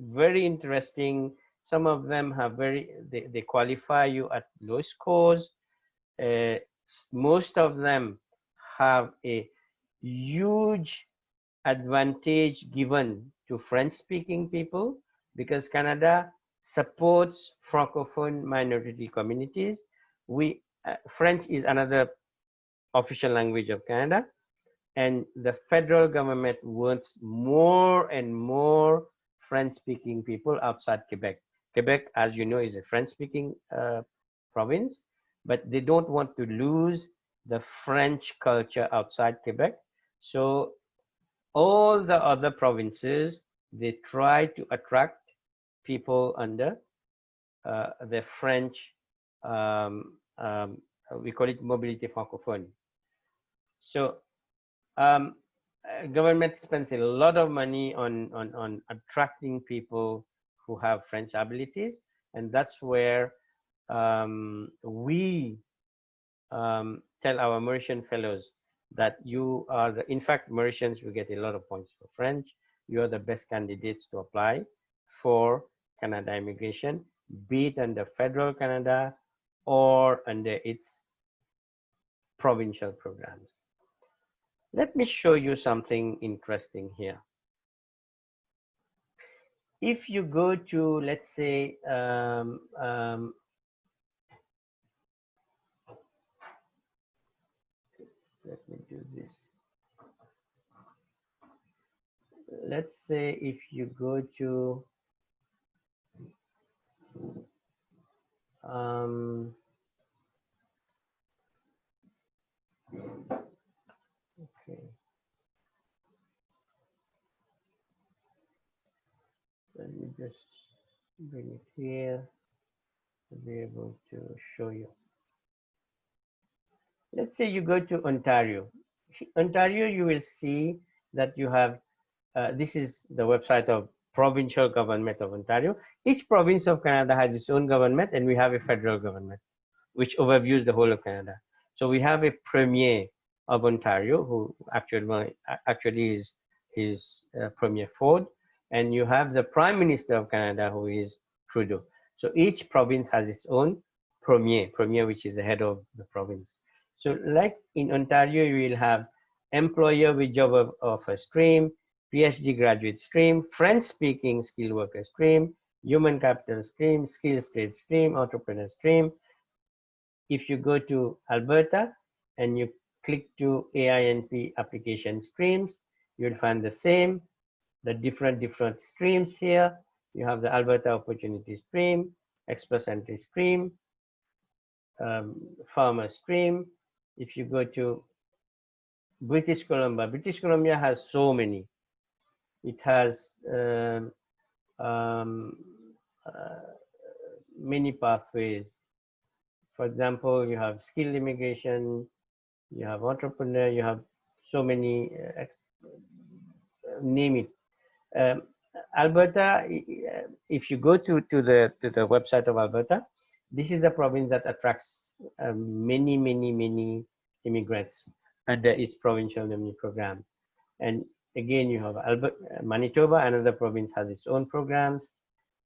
E: very interesting. Some of them have they qualify you at low scores. Most of them have a huge advantage given to French-speaking people because Canada supports Francophone minority communities. French is another official language of Canada, and the federal government wants more and more French-speaking people outside Quebec. Quebec, as you know, is a French-speaking province, but they don't want to lose the French culture outside Quebec. So all the other provinces, they try to attract people under the French, we call it mobility francophone. So government spends a lot of money on attracting people who have French abilities, and that's where we tell our Mauritian fellows that you are in fact, Mauritians, we get a lot of points for French. You are the best candidates to apply for Canada immigration, be it under federal Canada or under its provincial programs. Let me show you something interesting here. If you go to, let's say, let me do this. Let's say if you go to okay. Let me just bring it here to be able to show you. Let's say you go to Ontario. Ontario, you will see that you have, this is the website of provincial government of Ontario. Each province of Canada has its own government, and we have a federal government, which overviews the whole of Canada. So we have a premier of Ontario, who actually is Premier Ford, and you have the Prime Minister of Canada, who is Trudeau. So each province has its own premier, which is the head of the province. So like in Ontario, you will have employer with job offer stream, PhD graduate stream, French-speaking skilled worker stream, human capital stream, skills trade stream, entrepreneur stream. If you go to Alberta and you click to AINP application streams, you'll find the same, the different streams here. You have the Alberta opportunity stream, express entry stream, farmer stream. If you go to British Columbia has so many. It has many pathways. For example, you have skilled immigration, you have entrepreneur, you have so many, name it. Alberta, if you go to the website of Alberta, this is the province that attracts many immigrants under its provincial nominee program. And again, you have Manitoba, another province, has its own programs.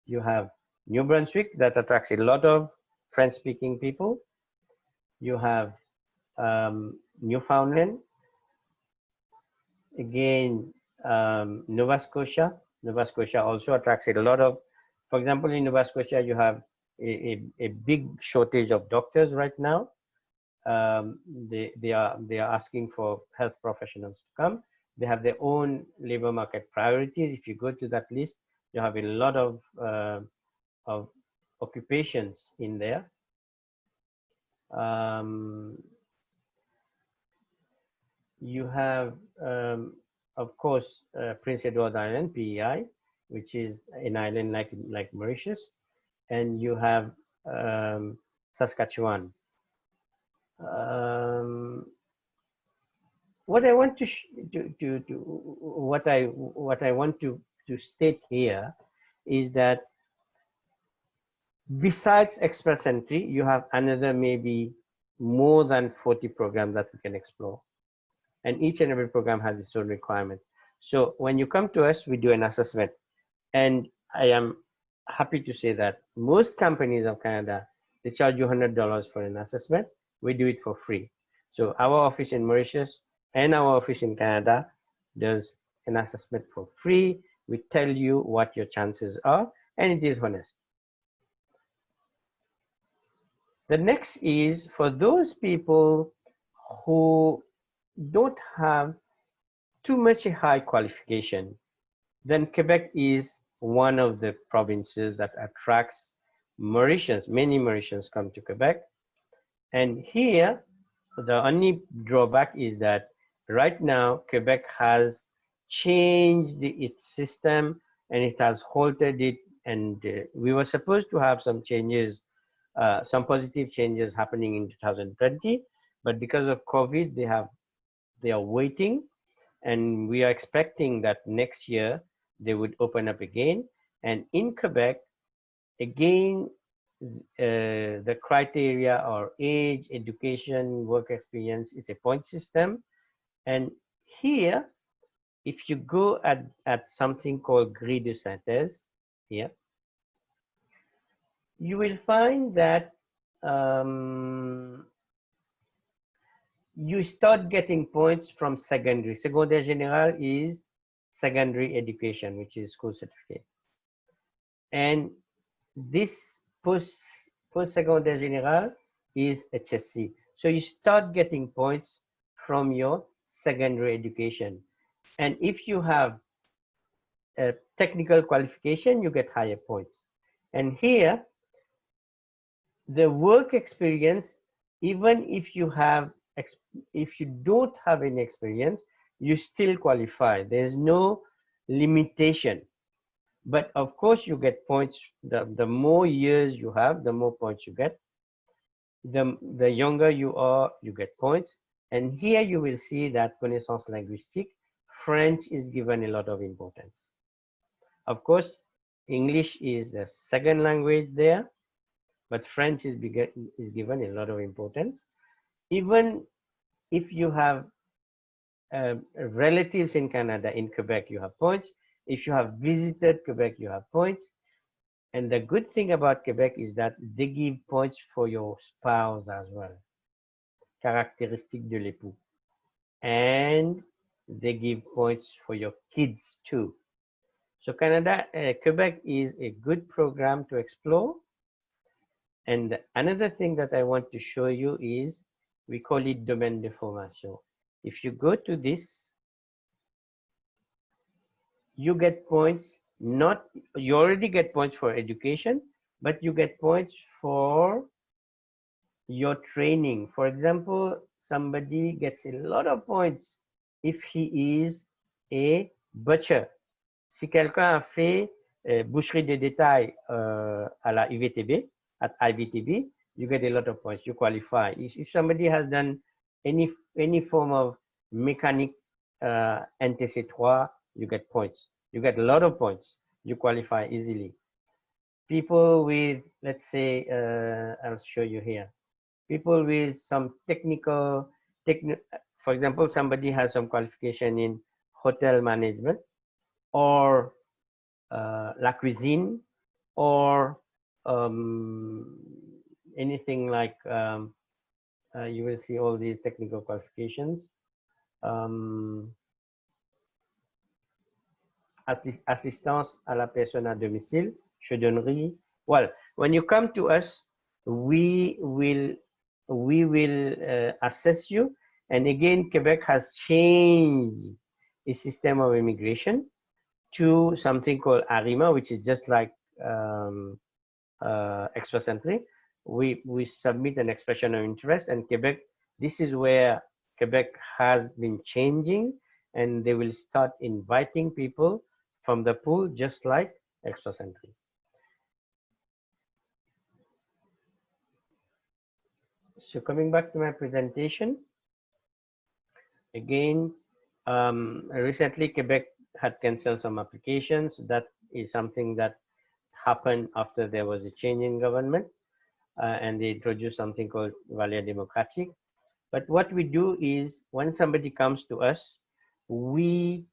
E: You have New Brunswick that attracts a lot of French-speaking people. You have Newfoundland. Again, Nova Scotia. Nova Scotia also attracts a lot of, for example, in Nova Scotia, you have a big shortage of doctors right now. They are asking for health professionals to come. They have their own labor market priorities. If you go to that list, you have a lot of occupations in there. You have, of course, Prince Edward Island, PEI, which is an island like Mauritius, and you have Saskatchewan. What I want to what I want to state here is that besides express entry, you have another maybe more than 40 programs that we can explore, and each and every program has its own requirement. So when you come to us, we do an assessment, and I am happy to say that most companies of Canada, they charge you $100 for an assessment. We do it for free. So our office in Mauritius and our office in Canada does an assessment for free. We tell you what your chances are, and it is honest. The next is for those people who don't have too much a high qualification, then Quebec is one of the provinces that attracts Mauritians. Many Mauritians come to Quebec. And here, the only drawback is that right now, Quebec has changed its system and it has halted it. And we were supposed to have some changes, some positive changes happening in 2020, but because of COVID, they are waiting, and we are expecting that next year they would open up again. And in Quebec, again, the criteria are age, education, work experience. It's a point system. And here, if you go at something called grille de synthèse here, you will find that you start getting points from secondary. Secondaire général is secondary education, which is school certificate. And this post-secondaire général is HSC. So you start getting points from your secondary education. And if you have a technical qualification, you get higher points. And here, the work experience, even if you don't have any experience, you still qualify. There's no limitation. But of course, you get points. The more years you have, the more points you get. The younger you are, you get points. And here you will see that connaissance linguistique, French is given a lot of importance. Of course, English is the second language there, but French is given a lot of importance. Even if you have relatives in Canada, in Quebec, you have points. If you have visited Quebec, you have points. And the good thing about Quebec is that they give points for your spouse as well. Caractéristique de l'époux. And they give points for your kids too. So Quebec is a good program to explore. And another thing that I want to show you is, we call it domaine de formation. If you go to this, you get points, you already get points for education, but you get points for your training. For example, somebody gets a lot of points if he is a butcher. Si quelqu'un a fait boucherie de détail à la IVTB, at IVTB, you get a lot of points, you qualify. If somebody has done any form of mechanic NTC3, you get points. You get a lot of points. You qualify easily. People with, let's say, I'll show you here. People with some technical, for example, somebody has some qualification in hotel management or la cuisine or anything like, you will see all these technical qualifications. Assistance à la personne à domicile, chaudronnerie. Well, when you come to us, we will assess you. And again, Quebec has changed a system of immigration to something called ARIMA, which is just like express entry. We submit an expression of interest, and Quebec, this is where Quebec has been changing, and they will start inviting people from the pool just like express entry. So coming back to my presentation, again, recently Quebec had canceled some applications. That is something that happened after there was a change in government, and they introduced something called Valia Democratique. But what we do is when somebody comes to us, we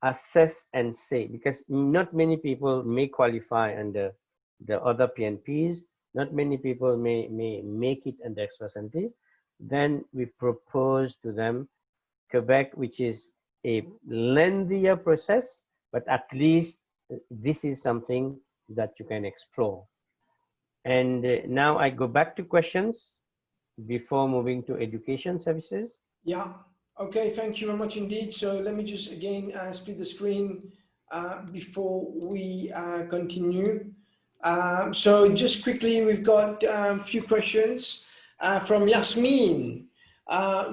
E: assess and say, because not many people may qualify under the other PNPs, not many people may make it under express entry, then we propose to them Quebec, which is a lengthier process, but at least this is something that you can explore. And now I go back to questions before moving to education services.
A: Yeah. Okay. Thank you very much indeed. So let me just again split the screen before we continue. So just quickly, we've got a few questions from Yasmin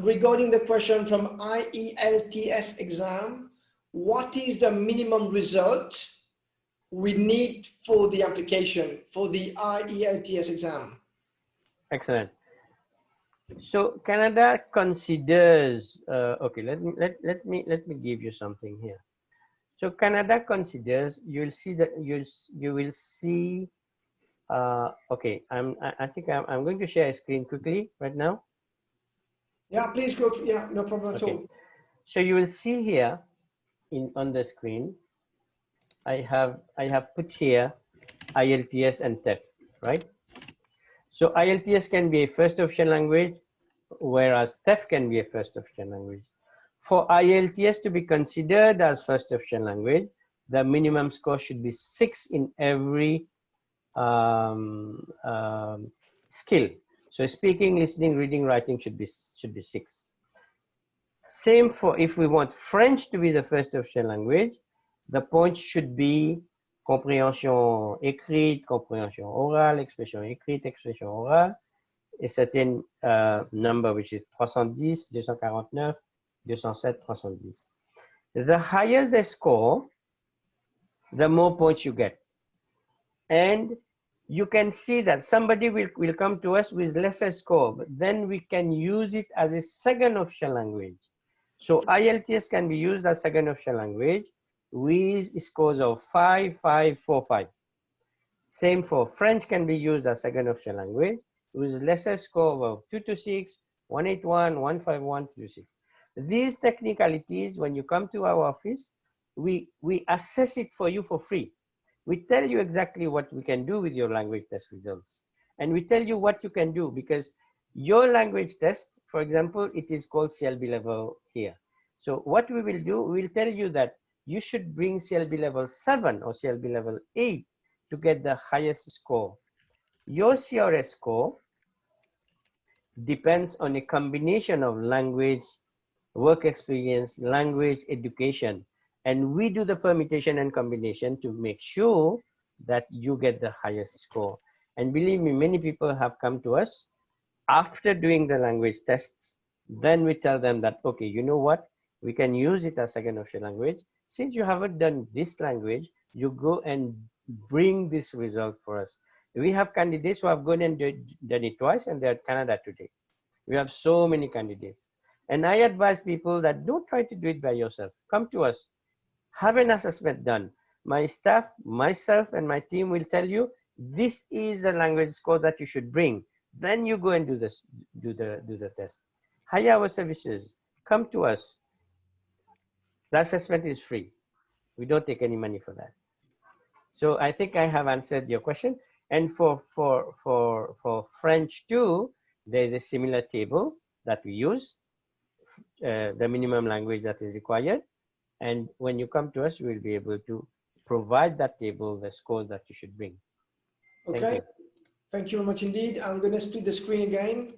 A: regarding the question from IELTS exam. What is the minimum result we need for the application for the IELTS exam?
E: Excellent. So Canada considers. Okay, let me give you something here. So Canada considers. You'll see that you will see. Okay, I think I'm going to share a screen quickly right now.
A: Yeah, please go. Yeah, no problem at all.
E: So you will see here on the screen. I have put here IELTS and TEF, right? So IELTS can be a first option language, whereas TEF can be a first option language. For IELTS to be considered as first option language, the minimum score should be 6 in every skill. So speaking, listening, reading, writing should be 6. Same for if we want French to be the first option language, the points should be compréhension écrite, compréhension orale, expression écrite, expression orale, a certain number which is 310, 249, 207, 310. The higher the score, the more points you get. And you can see that somebody will come to us with lesser score, but then we can use it as a second option language. So IELTS can be used as second option language with scores of 5, 5, 4, 5. Same for French can be used as second option language with lesser score of 226, 181, 151, 226. These technicalities, when you come to our office, we assess it for you for free. We tell you exactly what we can do with your language test results. And we tell you what you can do because your language test, for example, it is called CLB level here. So what we will do, we will tell you that you should bring CLB level 7 or CLB level 8 to get the highest score. Your CRS score depends on a combination of language, work experience, language, education. And we do the permutation and combination to make sure that you get the highest score. And believe me, many people have come to us after doing the language tests. Then we tell them that, okay, you know what? We can use it as second option language. Since you haven't done this language, you go and bring this result for us. We have candidates who have gone and done it twice and they're at Canada today. We have so many candidates. And I advise people that don't try to do it by yourself. Come to us. Have an assessment done. My staff, myself, and my team will tell you this is a language score that you should bring. Then you go and do this, do the test. Hire our services. Come to us. The assessment is free. We don't take any money for that. So I think I have answered your question. And for French too, there is a similar table that we use, the minimum language that is required. And when you come to us, we'll be able to provide that table, the scores that you should bring.
A: Okay. Thank you very much indeed. I'm going to split the screen again.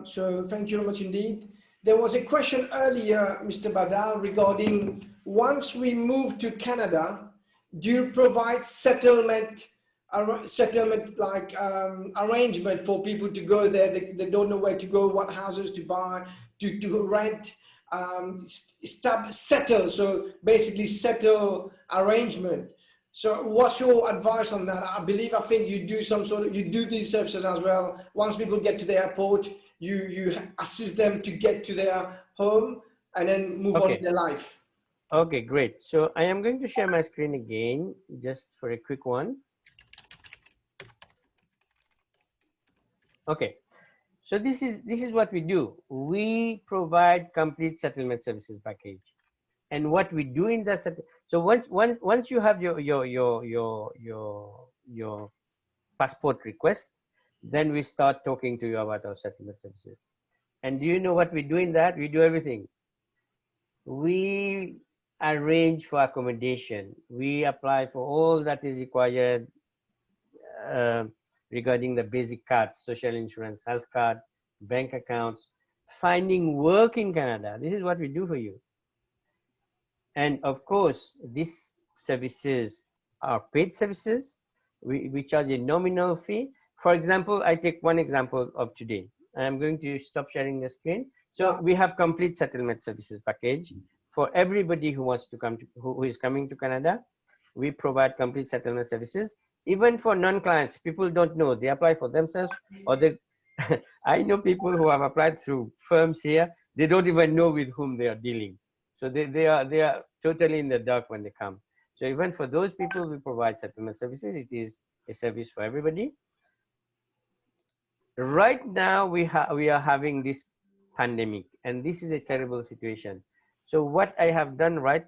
A: So thank you very much indeed. there was a question earlier, Mr. Badal, regarding once we move to Canada, do you provide settlement like arrangement for people to go there? They don't know where to go, what houses to buy, to rent, settle. So basically settle arrangement. So what's your advice on that? I think you do you do these services as well. Once people get to the airport, you assist them to get to their home and then move on with their life.
E: Okay, great. So I am going to share my screen again, just for a quick one. Okay, so this is what we do. We provide complete settlement services package, and what we do in that so once you have your passport request, then we start talking to you about our settlement services. And do you know what we do in that? We do everything. We arrange for accommodation. We apply for all that is required regarding the basic cards, social insurance, health card, bank accounts, finding work in Canada. This is what we do for you. And of course, these services are paid services. We charge a nominal fee. For example, I take one example of today. I'm going to stop sharing the screen. So we have complete settlement services package for everybody who wants to come to, who is coming to Canada. We provide complete settlement services. Even for non-clients, people don't know, they apply for themselves, or they I know people who have applied through firms here, they don't even know with whom they are dealing. So they are totally in the dark when they come. So even for those people, we provide settlement services. It is a service for everybody. Right now, we are having this pandemic, and this is a terrible situation. So what I have done, right,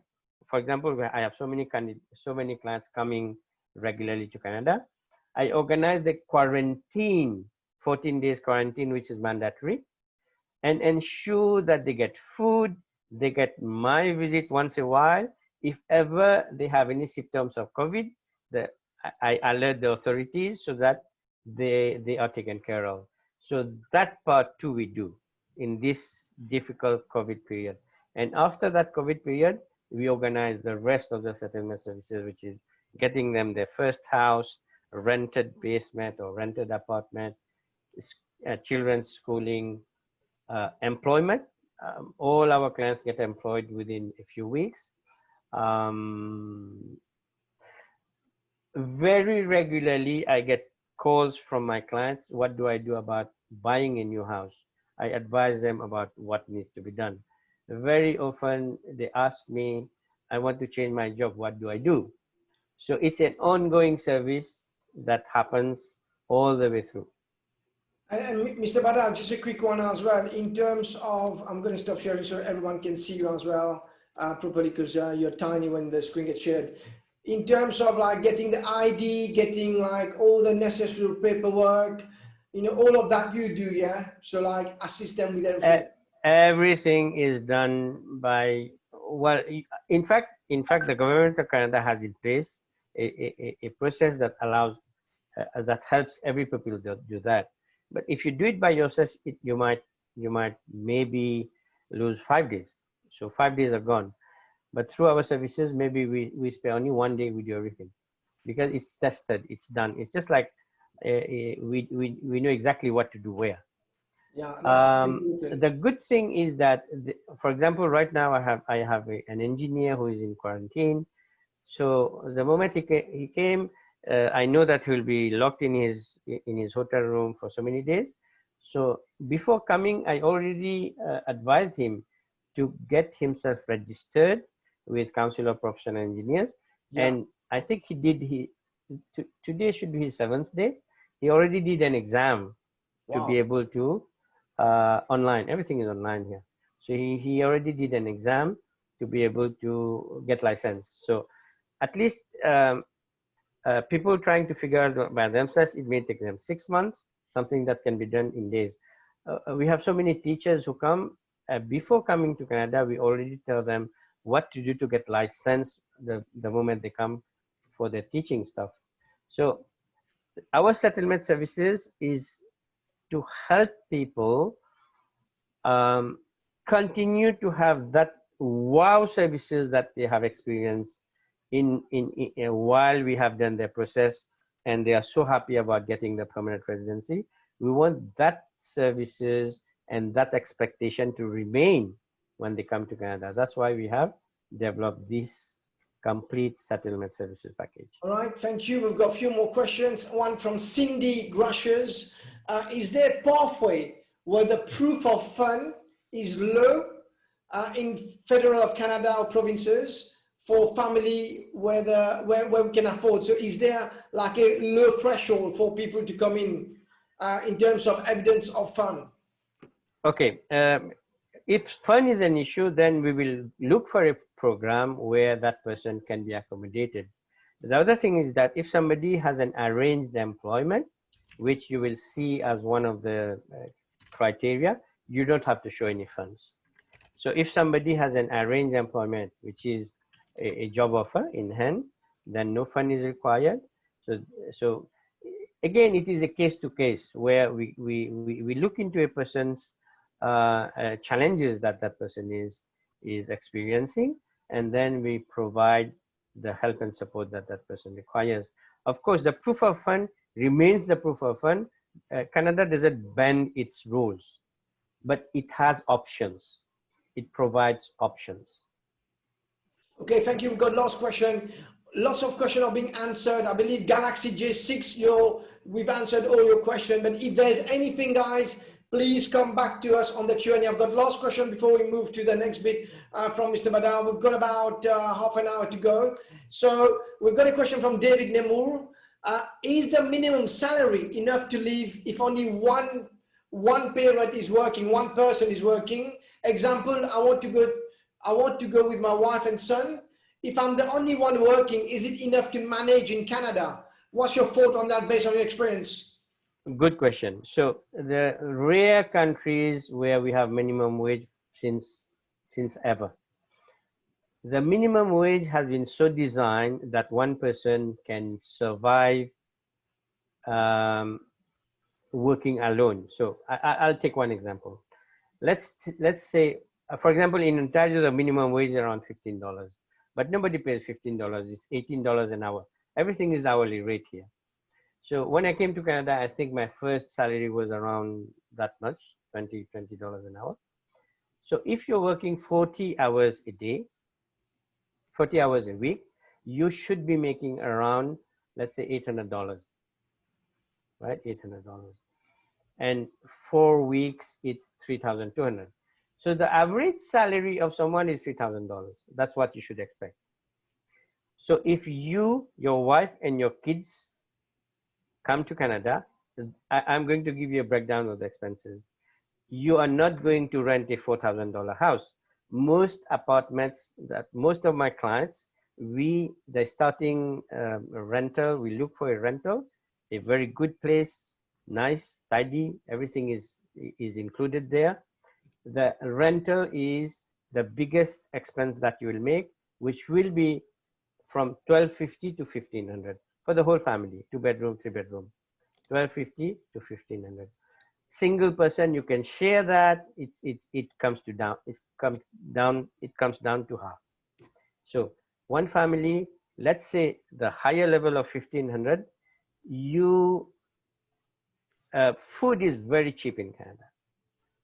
E: for example, I have so many clients coming regularly to Canada. I organized the quarantine, 14 days quarantine, which is mandatory, and ensure that they get food, they get my visit once a while. If ever they have any symptoms of COVID, I alert the authorities so that they are taken care of. So that part too we do in this difficult COVID period. And after that COVID period, we organize the rest of the settlement services, which is getting them their first house, rented basement or rented apartment, children's schooling, employment. All our clients get employed within a few weeks. Very regularly, I get calls from my clients. What do I do about buying a new house? I advise them about what needs to be done. Very often they ask me, I want to change my job. What do I do? So it's an ongoing service that happens all the way through.
A: And Mr. Badal, just a quick one as well. In terms of, I'm going to stop sharing so everyone can see you as well properly, because you're tiny when the screen gets shared. In terms of like getting the ID, getting like all the necessary paperwork, you know, all of that you do, yeah? So like assist them with everything.
E: Everything is done by, well, in fact, the government of Canada has in place a process that allows, that helps every people do that. But if you do it by yourself, you might maybe lose 5 days. So 5 days are gone. But through our services, maybe we spend only 1 day, we do everything, because it's tested, it's done. It's just like we know exactly what to do where.
A: Yeah.
E: The good thing is that, for example, right now I have an engineer who is in quarantine. So the moment he came, I know that he will be locked in his hotel room for so many days. So before coming, I already advised him to get himself registered with Council of Professional Engineers. Yeah. And I think he did. Today should be his 7th day. He already did an exam. Wow. To be able to online. Everything is online here. So he already did an exam to be able to get licensed. So at least people trying to figure out by themselves, it may take them 6 months, something that can be done in days. We have so many teachers who come, before coming to Canada, we already tell them what to do to get licensed the moment they come for their teaching stuff. So our settlement services is to help people continue to have that wow services that they have experienced while we have done their process, and they are so happy about getting the permanent residency. We want that services and that expectation to remain when they come to Canada. That's why we have developed this complete settlement services package.
A: All right, thank you. We've got a few more questions. One from Cindy Grushers. Is there a pathway where the proof of fund is low in federal of Canada or provinces for family where we can afford? So is there like a low threshold for people to come in terms of evidence of fund?
E: Okay, if fund is an issue, then we will look for a program where that person can be accommodated. The other thing is that if somebody has an arranged employment, which you will see as one of the criteria, you don't have to show any funds. So if somebody has an arranged employment, which is a job offer in hand, then no fund is required. So again, it is a case to case where we look into a person's challenges that person is experiencing, and then we provide the help and support that person requires. Of course, the proof of fund remains the proof of fund. Canada doesn't bend its rules, but it has options. It provides options.
A: Okay, thank you. We've got last question. Lots of questions are being answered. I believe Galaxy J6, we've answered all your questions. But if there's anything, guys, please come back to us on the Q&A. I've got last question before we move to the next bit from Mr. Badal. We've got about half an hour to go. So we've got a question from David Nemur. Is the minimum salary enough to live if only one parent is working, one person is working? Example, I want to go with my wife and son. If I'm the only one working, is it enough to manage in Canada? What's your thought on that based on your experience?
E: Good question. So the rare countries where we have minimum wage since ever, the minimum wage has been so designed that one person can survive working alone. So I'll take one example. Let's say, for example, in Ontario, the minimum wage is around $15, but nobody pays $15. It's $18 an hour. Everything is hourly rate here. So when I came to Canada, I think my first salary was around that much, $20 an hour. So if you're working 40 hours a day, 40 hours a week, you should be making around, let's say, $800, right? $800. And 4 weeks, it's $3,200. So the average salary of someone is $3,000. That's what you should expect. So if you, your wife, and your kids come to Canada, I'm going to give you a breakdown of the expenses. You are not going to rent a $4,000 house. Most apartments that most of my clients, they're starting a rental. We look for a rental, a very good place, nice, tidy. Everything is included there. The rental is the biggest expense that you will make, which will be from $1,250 to $1,500 for the whole family, 2 bedroom, 3 bedroom, $1,250 to $1,500. Single person, you can share that. It comes down to half. So one family, let's say the higher level of $1,500, food is very cheap in Canada.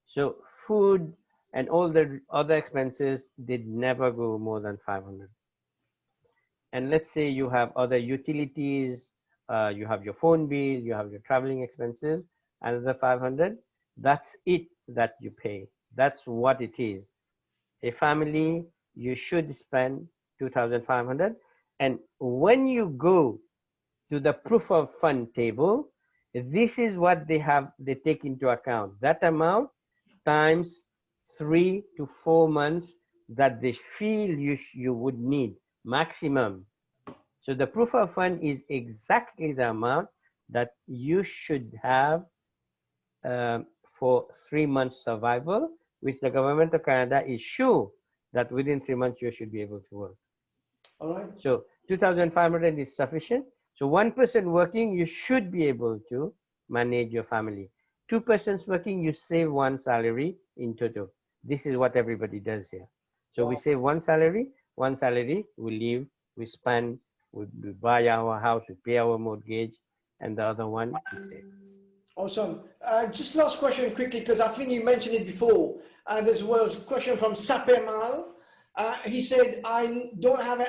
E: So food and all the other expenses did never go more than $500. And let's say you have other utilities, you have your phone bill, you have your traveling expenses, another $500. That's it that you pay. That's what it is. A family, you should spend $2,500. And when you go to the proof of fund table, this is what they take into account. That amount times 3 to 4 months that they feel you would need maximum. So the proof of fund is exactly the amount that you should have for 3 months survival, which the government of Canada is sure that within 3 months you should be able to work.
A: All right.
E: So 2,500 is sufficient. So one person working, you should be able to manage your family. 2 persons working, you save 1 salary in total. This is what everybody does here. So we save one salary, we leave, we spend, we buy our house, we pay our mortgage, and the other one we save.
A: Awesome. Just last question quickly, because I think you mentioned it before. This was a question from Sapemal. He said, I don't have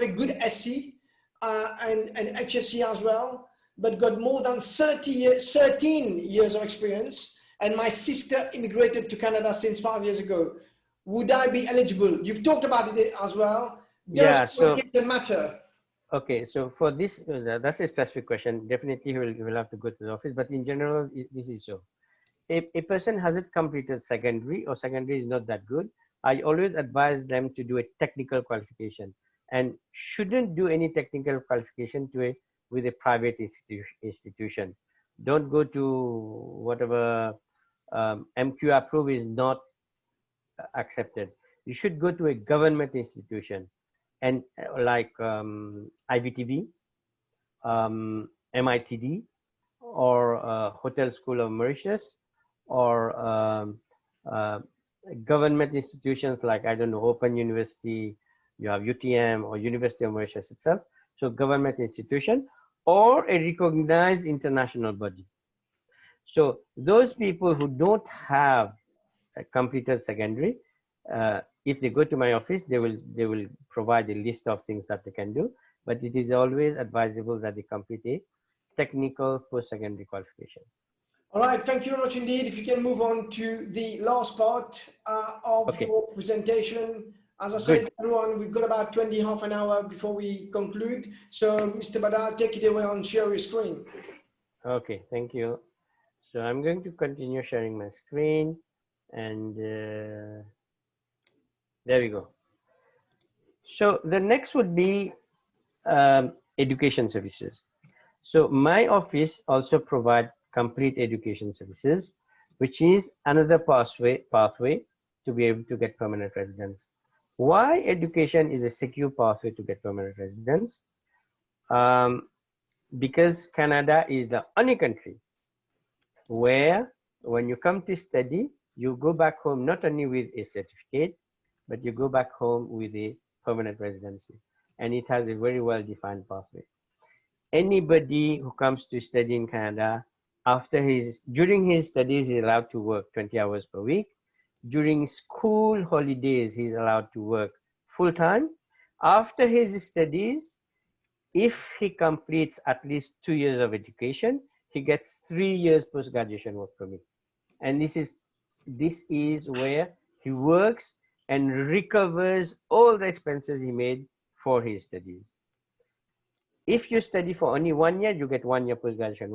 A: a good SC and HSC as well, but got more than 13 years of experience. And my sister immigrated to Canada since 5 years ago. Would I be eligible? You've talked about it as well. Does it matter?
E: Okay, so for this, that's a specific question. Definitely, he will have to go to the office. But in general, this is so. If a person hasn't completed secondary or secondary is not that good, I always advise them to do a technical qualification and shouldn't do any technical qualification with a private institution. Don't go to whatever MQ approved is not accepted. You should go to a government institution and like IVTB, MITD, or Hotel School of Mauritius, or government institutions like, I don't know, Open University, you have UTM or University of Mauritius itself. So government institution or a recognized international body. So those people who don't have a completed secondary, if they go to my office, they will provide a list of things that they can do, but it is always advisable that they complete a technical post-secondary qualification.
A: All right, thank you very much indeed. If you can move on to the last part of your presentation. As I said, everyone, we've got about half an hour before we conclude. So, Mr. Badal, take it away and share your screen.
E: Okay, thank you. So I'm going to continue sharing my screen, and there we go. So the next would be education services. So my office also provides complete education services, which is another pathway to be able to get permanent residence. Why education is a secure pathway to get permanent residence? Because Canada is the only country where when you come to study, you go back home not only with a certificate, but you go back home with a permanent residency. And it has a very well-defined pathway. Anybody who comes to study in Canada, during his studies, he's allowed to work 20 hours per week. During school holidays, he's allowed to work full-time. After his studies, if he completes at least 2 years of education, he gets 3 years post-graduation work permit. And this is where he works and recovers all the expenses he made for his studies. If you study for only 1 year, you get 1 year post-graduation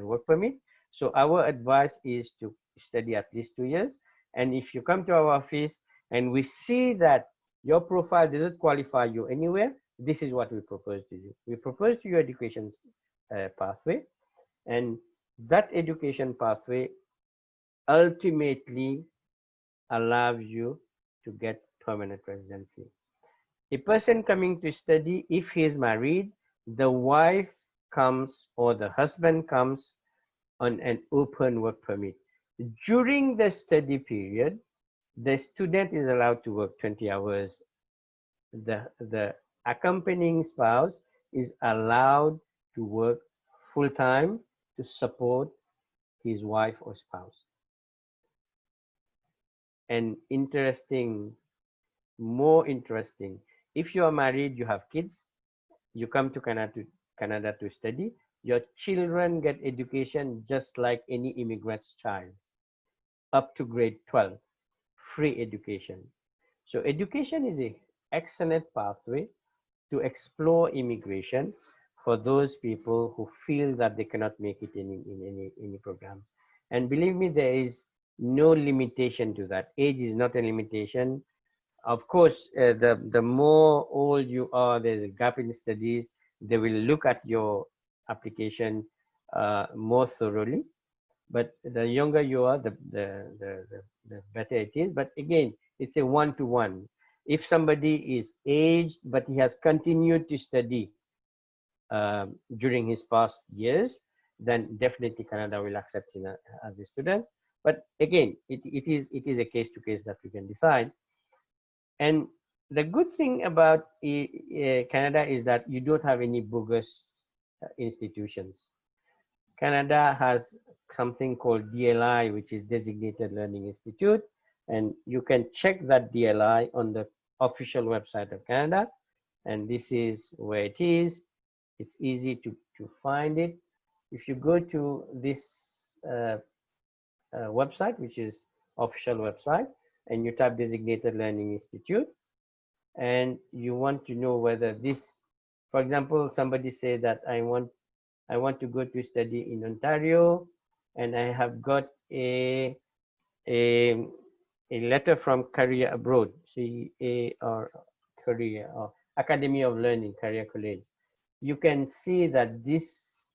E: work permit. So our advice is to study at least 2 years. And if you come to our office and we see that your profile doesn't qualify you anywhere, this is what we propose to you. We propose to you education pathway, and that education pathway ultimately allows you to get permanent residency. A person coming to study, if he is married, the wife comes or the husband comes on an open work permit. During the study period, the student is allowed to work 20 hours. The accompanying spouse is allowed to work full-time to support his wife or spouse. And more interesting, if you are married, you have kids, you come to Canada to study, your children get education just like any immigrant's child, up to grade 12, free education. So education is an excellent pathway to explore immigration for those people who feel that they cannot make it in any program. And believe me, there is no limitation to that. Age is not a limitation. Of course, the more old you are, there's a gap in studies. They will look at your application more thoroughly. But the younger you are, the better it is. But again, it's a one-to-one. If somebody is aged, but he has continued to study during his past years, then definitely Canada will accept him as a student. But again, it is a case to case that we can decide. And the good thing about Canada is that you don't have any bogus institutions. Canada has something called DLI, which is Designated Learning Institute, and you can check that DLI on the official website of Canada, and this is where it is. It's easy to find it. If you go to this website, which is official website, and you type Designated Learning Institute, and you want to know whether this, for example, somebody say that I want to go to study in Ontario, and I have got a letter from Career Abroad, CA or Career or Academy of Learning, Career College. You can see that this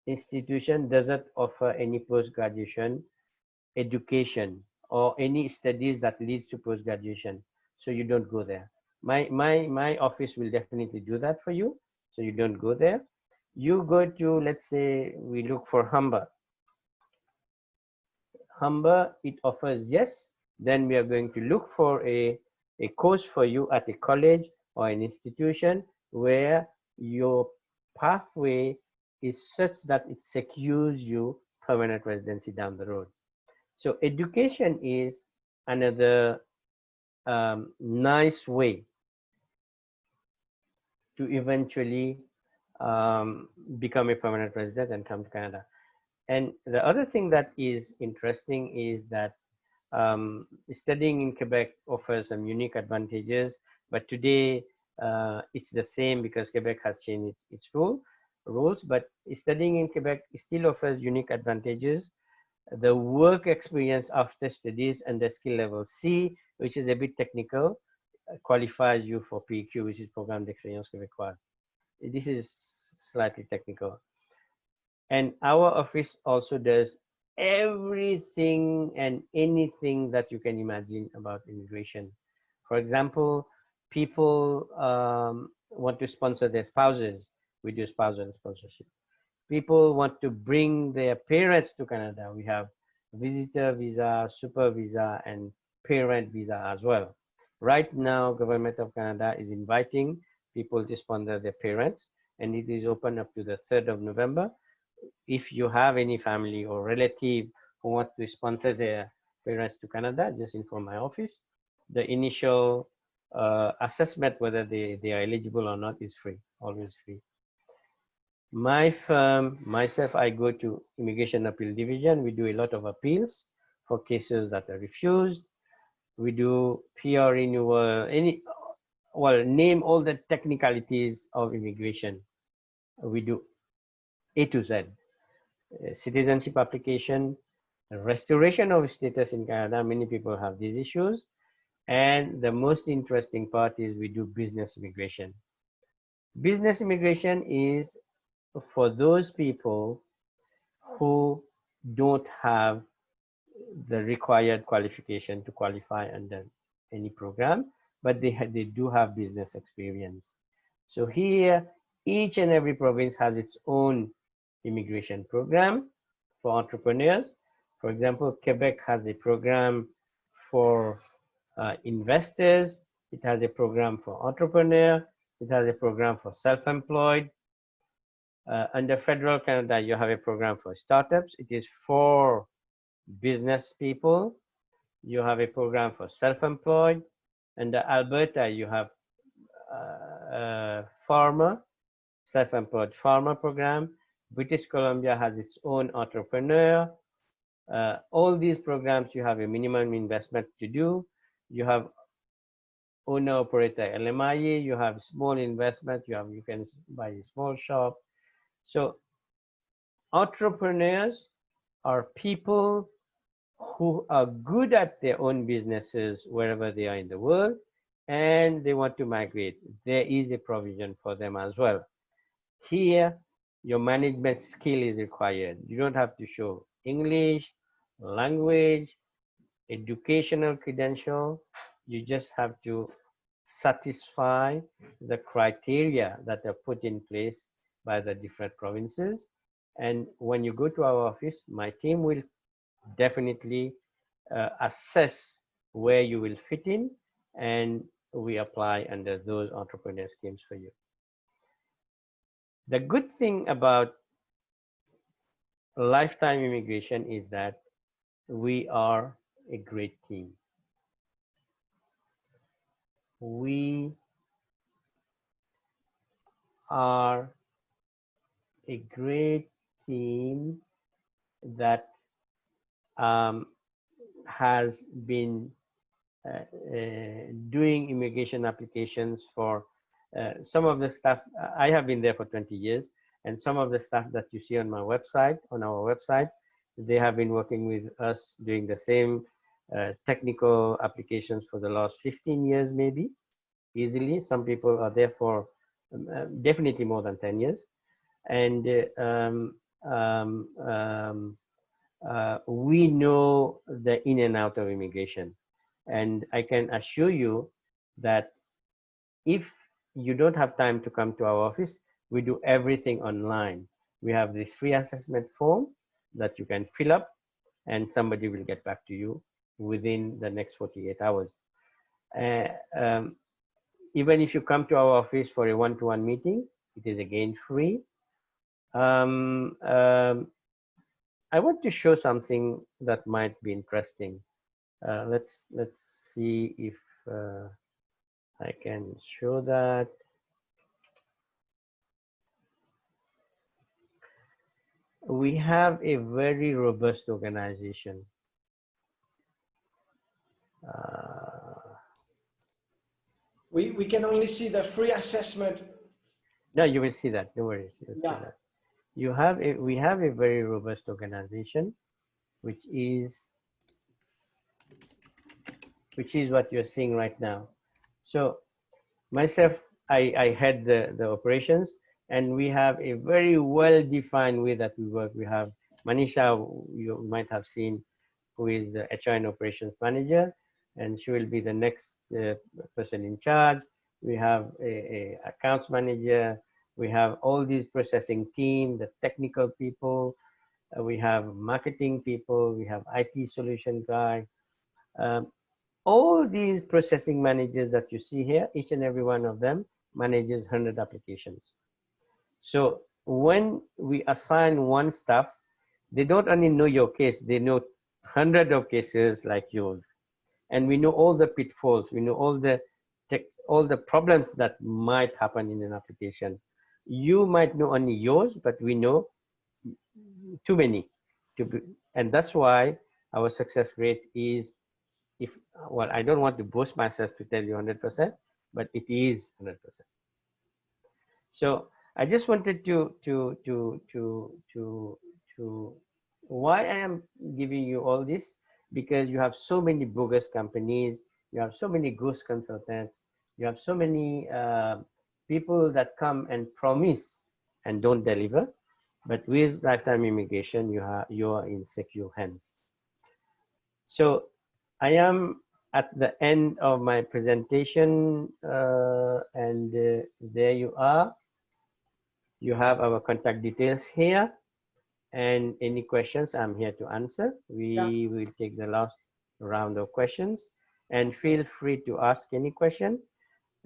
E: institution doesn't offer any post-graduation education or any studies that leads to post-graduation, so you don't go there. My office will definitely do that for you, so you don't go there. You go to, let's say we look for Humber. Humber, it offers yes. Then we are going to look for a course for you at a college or an institution where your pathway is such that it secures you permanent residency down the road. So education is another nice way to eventually become a permanent resident and come to Canada. And the other thing that is interesting is that studying in Quebec offers some unique advantages, but today it's the same because Quebec has changed its rules, but studying in Quebec still offers unique advantages. The work experience after studies and the skill level C, which is a bit technical, qualifies you for PQ, which is Programme d'Expérience Québécoise. This is slightly technical. And our office also does everything and anything that you can imagine about immigration. For example, people want to sponsor their spouses. We do spousal sponsorship. People want to bring their parents to Canada. We have visitor visa, super visa, and parent visa as well. Right now, Government of Canada is inviting people to sponsor their parents, and it is open up to the 3rd of November. If you have any family or relative who want to sponsor their parents to Canada, just inform my office. The initial assessment whether they are eligible or not is free, always free. My firm, myself, I go to Immigration Appeal Division. We do a lot of appeals for cases that are refused. We do PR renewal, name all the technicalities of immigration. We do A to Z. Citizenship application, restoration of status in Canada. Many people have these issues. And the most interesting part is we do business immigration. Business immigration is for those people who don't have the required qualification to qualify under any program, but they do have business experience. So here, each and every province has its own immigration program for entrepreneurs. For example, Quebec has a program for investors. It has a program for entrepreneurs. It has a program for self-employed. Under federal Canada, you have a program for startups. It is for business people. You have a program for self-employed. Under Alberta, you have farmer, self-employed farmer program. British Columbia has its own entrepreneur. All these programs, you have a minimum investment to do. You have owner-operator LMIA. You have small investment. You can buy a small shop. So entrepreneurs are people who are good at their own businesses wherever they are in the world, and they want to migrate. There is a provision for them as well. Here, your management skill is required. You don't have to show English, language, educational credential. You just have to satisfy the criteria that are put in place by the different provinces. And when you go to our office, my team will definitely assess where you will fit in, and we apply under those entrepreneur schemes for you. The good thing about lifetime immigration is that we are a great team. We are a great team that has been doing immigration applications for some of the stuff. I have been there for 20 years, and some of the stuff that you see on my website, on our website, they have been working with us doing the same technical applications for the last 15 years, maybe, easily. Some people are there for definitely more than 10 years. And we know the in and out of immigration. And I can assure you that if you don't have time to come to our office, we do everything online. We have this free assessment form that you can fill up, and somebody will get back to you within the next 48 hours. Even if you come to our office for a one-to-one meeting, it is again free. I want to show something that might be interesting. Let's see if I can show that. We have a very robust organization.
A: We can only see the free assessment.
E: No, you will see that. Don't worry. You will
A: Yeah.
E: see that. We have a very robust organization, which is what you're seeing right now. So myself, I head the operations, and we have a very well-defined way that we work. We have Manisha, you might have seen, who is the HR and operations manager, and she will be the next person in charge. We have a accounts manager. We have all these processing team, the technical people. We have marketing people. We have IT solution guy. All these processing managers that you see here, each and every one of them manages 100 applications. So when we assign one staff, they don't only know your case, they know 100 of cases like yours. And we know all the pitfalls, we know all the problems that might happen in an application. You might know only yours, but we know too many. And that's why our success rate is, well, I don't want to boast myself to tell you 100%, but it is 100%. So I just wanted why I am giving you all this, because you have so many bogus companies, you have so many ghost consultants, you have so many people that come and promise and don't deliver. But with lifetime immigration, you are in secure hands. So I am at the end of my presentation, and there you are. You have our contact details here, and any questions I'm here to answer. We will take the last round of questions, and feel free to ask any question,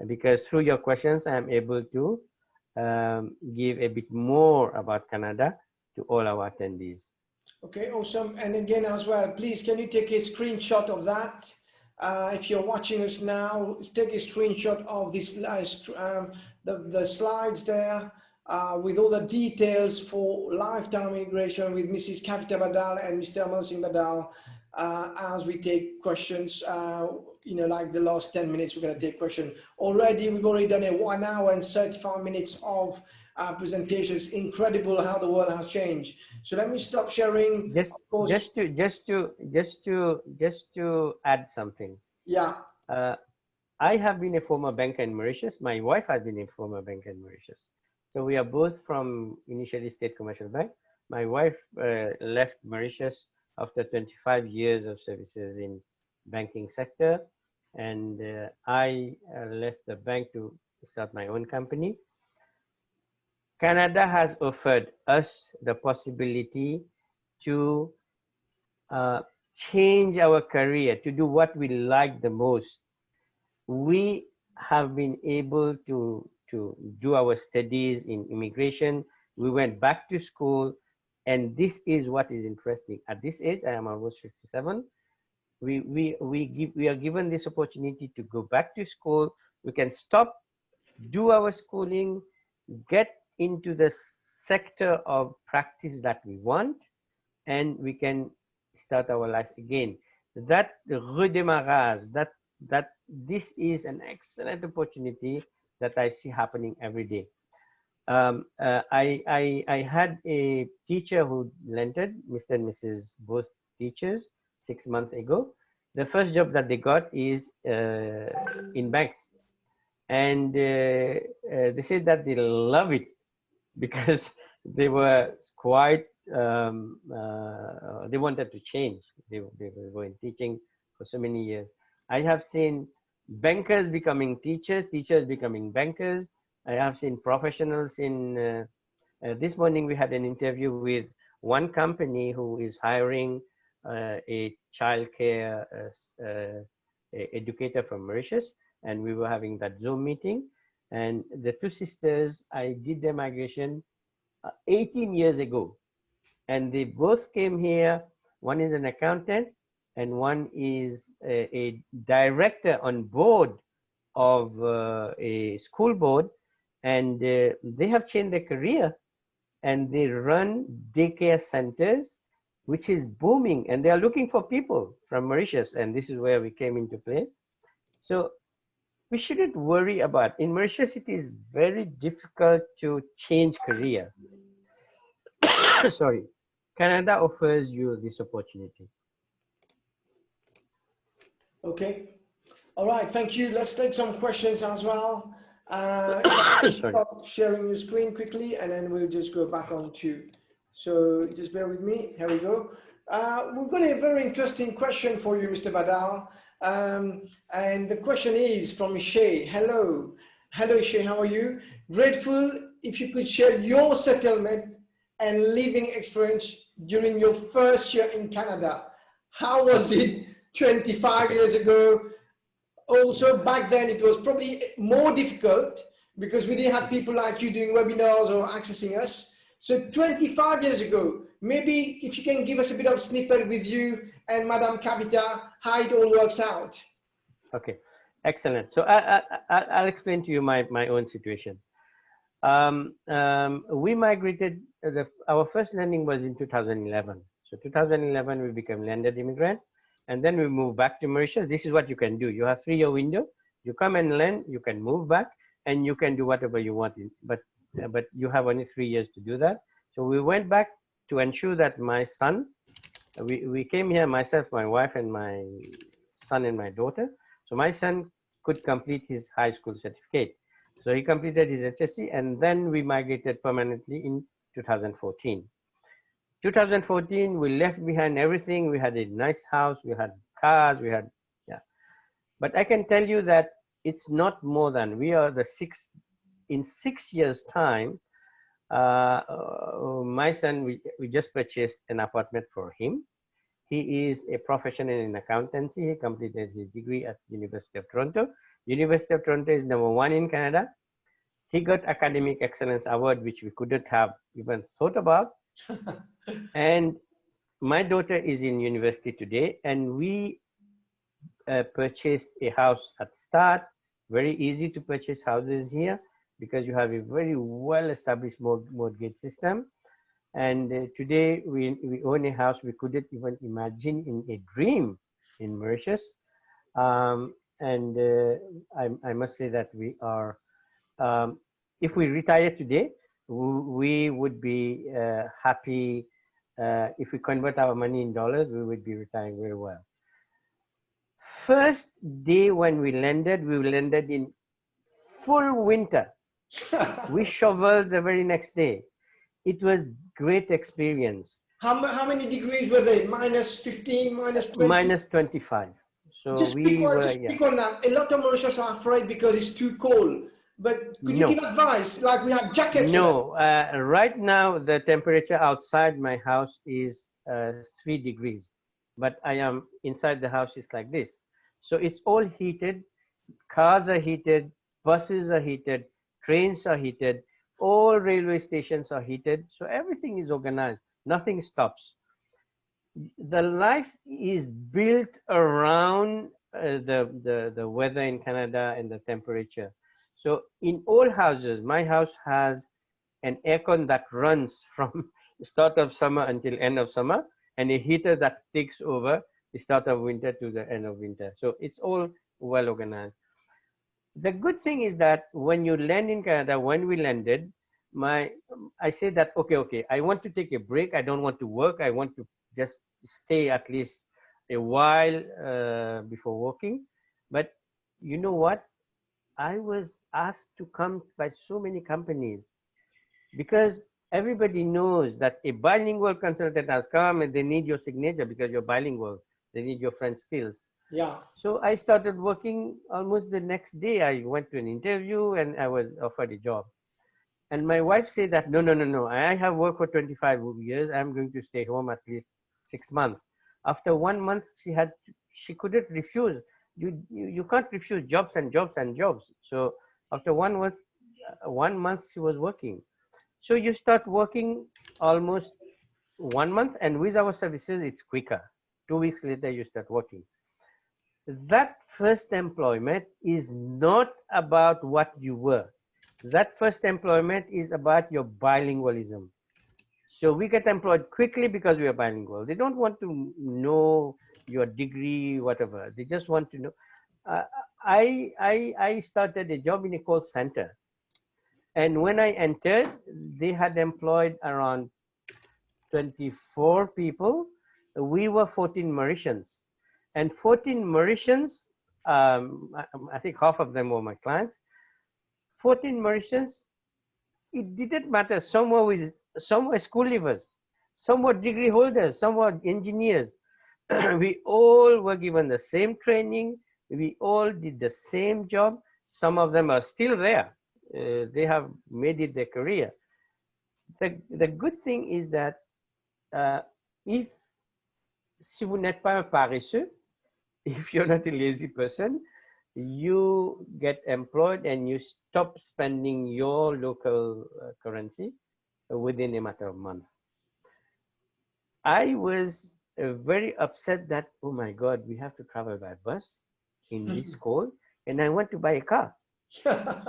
E: because through your questions I'm able to give a bit more about Canada to all our attendees.
A: Okay, awesome. And again, as well, please, can you take a screenshot of that? If you're watching us now, take a screenshot of this, the slides there with all the details for lifetime immigration with Mrs. Kavita Badal and Mr. Amalsingh Badal. As we take questions, like the last 10 minutes, we're going to take questions. We've already done a 1 hour and 35 minutes of presentations. Incredible how the world has changed. So let me stop sharing.
E: Just to add something.
A: Yeah.
E: I have been a former banker in Mauritius. My wife has been a former banker in Mauritius. So we are both from initially State Commercial Bank. My wife left Mauritius after 25 years of services in banking sector, and I left the bank to start my own company. Canada has offered us the possibility to change our career to do what we like the most, we have been able to do our studies in immigration. We went back to school, and this is what is interesting. At this age, I am almost 57. We are given this opportunity to go back to school. We can stop, do our schooling, get into the sector of practice that we want, and we can start our life again. That redémarrage, that this is an excellent opportunity that I see happening every day. I had a teacher who landed, Mr. and Mrs. both teachers, 6 months ago. The first job that they got is in banks, and they said that they love it because they were quite they wanted to change. They were in teaching for so many years. I have seen bankers becoming teachers, teachers becoming bankers. I have seen professionals in this morning we had an interview with one company who is hiring a childcare educator from Mauritius, and we were having that Zoom meeting. And the two sisters, I did their migration 18 years ago, and they both came here. One is an accountant, and one is a director on board of a school board, and they have changed their career, and they run daycare centers, which is booming, and they are looking for people from Mauritius, and this is where we came into play. So we shouldn't worry about, in Mauritius, it is very difficult to change career. Sorry, Canada offers you this opportunity.
A: Okay. All right. Thank you. Let's take some questions as well. Stop sharing your screen quickly, and then we'll just go back on to. So just bear with me. Here we go. We've got a very interesting question for you, Mr. Badal. And the question is from Shay. Hello. Hello, Shay. How are you? Grateful if you could share your settlement and living experience during your first year in Canada. How was it 25 years ago? Also, back then it was probably more difficult because we didn't have people like you doing webinars or accessing us. So 25 years ago, maybe if you can give us a bit of snippet with you and Madame Kavita, how it all works out.
E: Okay, excellent. So I'll explain to you my own situation. We migrated, our first landing was in 2011. So 2011, we became landed immigrant, and then we moved back to Mauritius. This is what you can do. You have 3-year window. You come and land, you can move back, and you can do whatever you want. But you have only 3 years to do that. So we went back to ensure that my son, we came here, myself, my wife, and my son and my daughter. So my son could complete his high school certificate. So he completed his HSC, and then we migrated permanently in 2014. 2014, we left behind everything. We had a nice house, we had cars, we had, yeah. But I can tell you that it's not more than, we are in 6 years' time, my son, we just purchased an apartment for him. He is a professional in accountancy. He completed his degree at University of Toronto. University of Toronto is #1 in Canada. He got Academic Excellence Award, which we couldn't have even thought about. And my daughter is in university today, and we purchased a house at start. Very easy to purchase houses here because you have a very well-established mortgage system. And today we own a house we couldn't even imagine in a dream in Mauritius. I must say that we are, if we retire today, we would be happy. If we convert our money in dollars, we would be retiring very well. First day when we landed in full winter. We shoveled the very next day. It was great experience.
A: How many degrees were they? -15, -20?
E: -25. So
A: just
E: we were,
A: quick on that. A lot of Mauritians are afraid because it's too cold. But could you give advice? Like we have jackets.
E: No, right now the temperature outside my house is 3 degrees. but I am inside the house, it's like this. So it's all heated, cars are heated, buses are heated, trains are heated, all railway stations are heated, so everything is organized, nothing stops. The life is built around the weather in Canada and the temperature. So in all houses, my house has an aircon that runs from the start of summer until end of summer, and a heater that takes over the start of winter to the end of winter. So it's all well organized. The good thing is that when you land in Canada, when we landed, I said that, okay, I want to take a break. I don't want to work. I want to just stay at least a while before working. But you know what? I was asked to come by so many companies because everybody knows that a bilingual consultant has come and they need your signature because you're bilingual. They need your French skills.
A: Yeah.
E: So I started working almost the next day. I went to an interview and I was offered a job. And my wife said that, no. I have worked for 25 years. I'm going to stay home at least 6 months. After 1 month, she couldn't refuse. You can't refuse jobs and jobs and jobs. So after 1 month, she was working. So you start working almost 1 month, and with our services, it's quicker. 2 weeks later, you start working. That first employment is not about what you were. That first employment is about your bilingualism. So we get employed quickly because we are bilingual. They don't want to know your degree, whatever. They just want to know. I started a job in a call center. And when I entered, they had employed around 24 people. We were 14 Mauritians. And 14 Mauritians, I think half of them were my clients. 14 Mauritians, it didn't matter. Some were school leavers, some were degree holders, some were engineers. We all were given the same training. We all did the same job. Some of them are still there. They have made it their career. The good thing is that si vous n'êtes pas un paresseux, if you're not a lazy person, you get employed and you stop spending your local currency within a matter of months. I was very upset that, oh my God, we have to travel by bus in this cold, and I want to buy a car.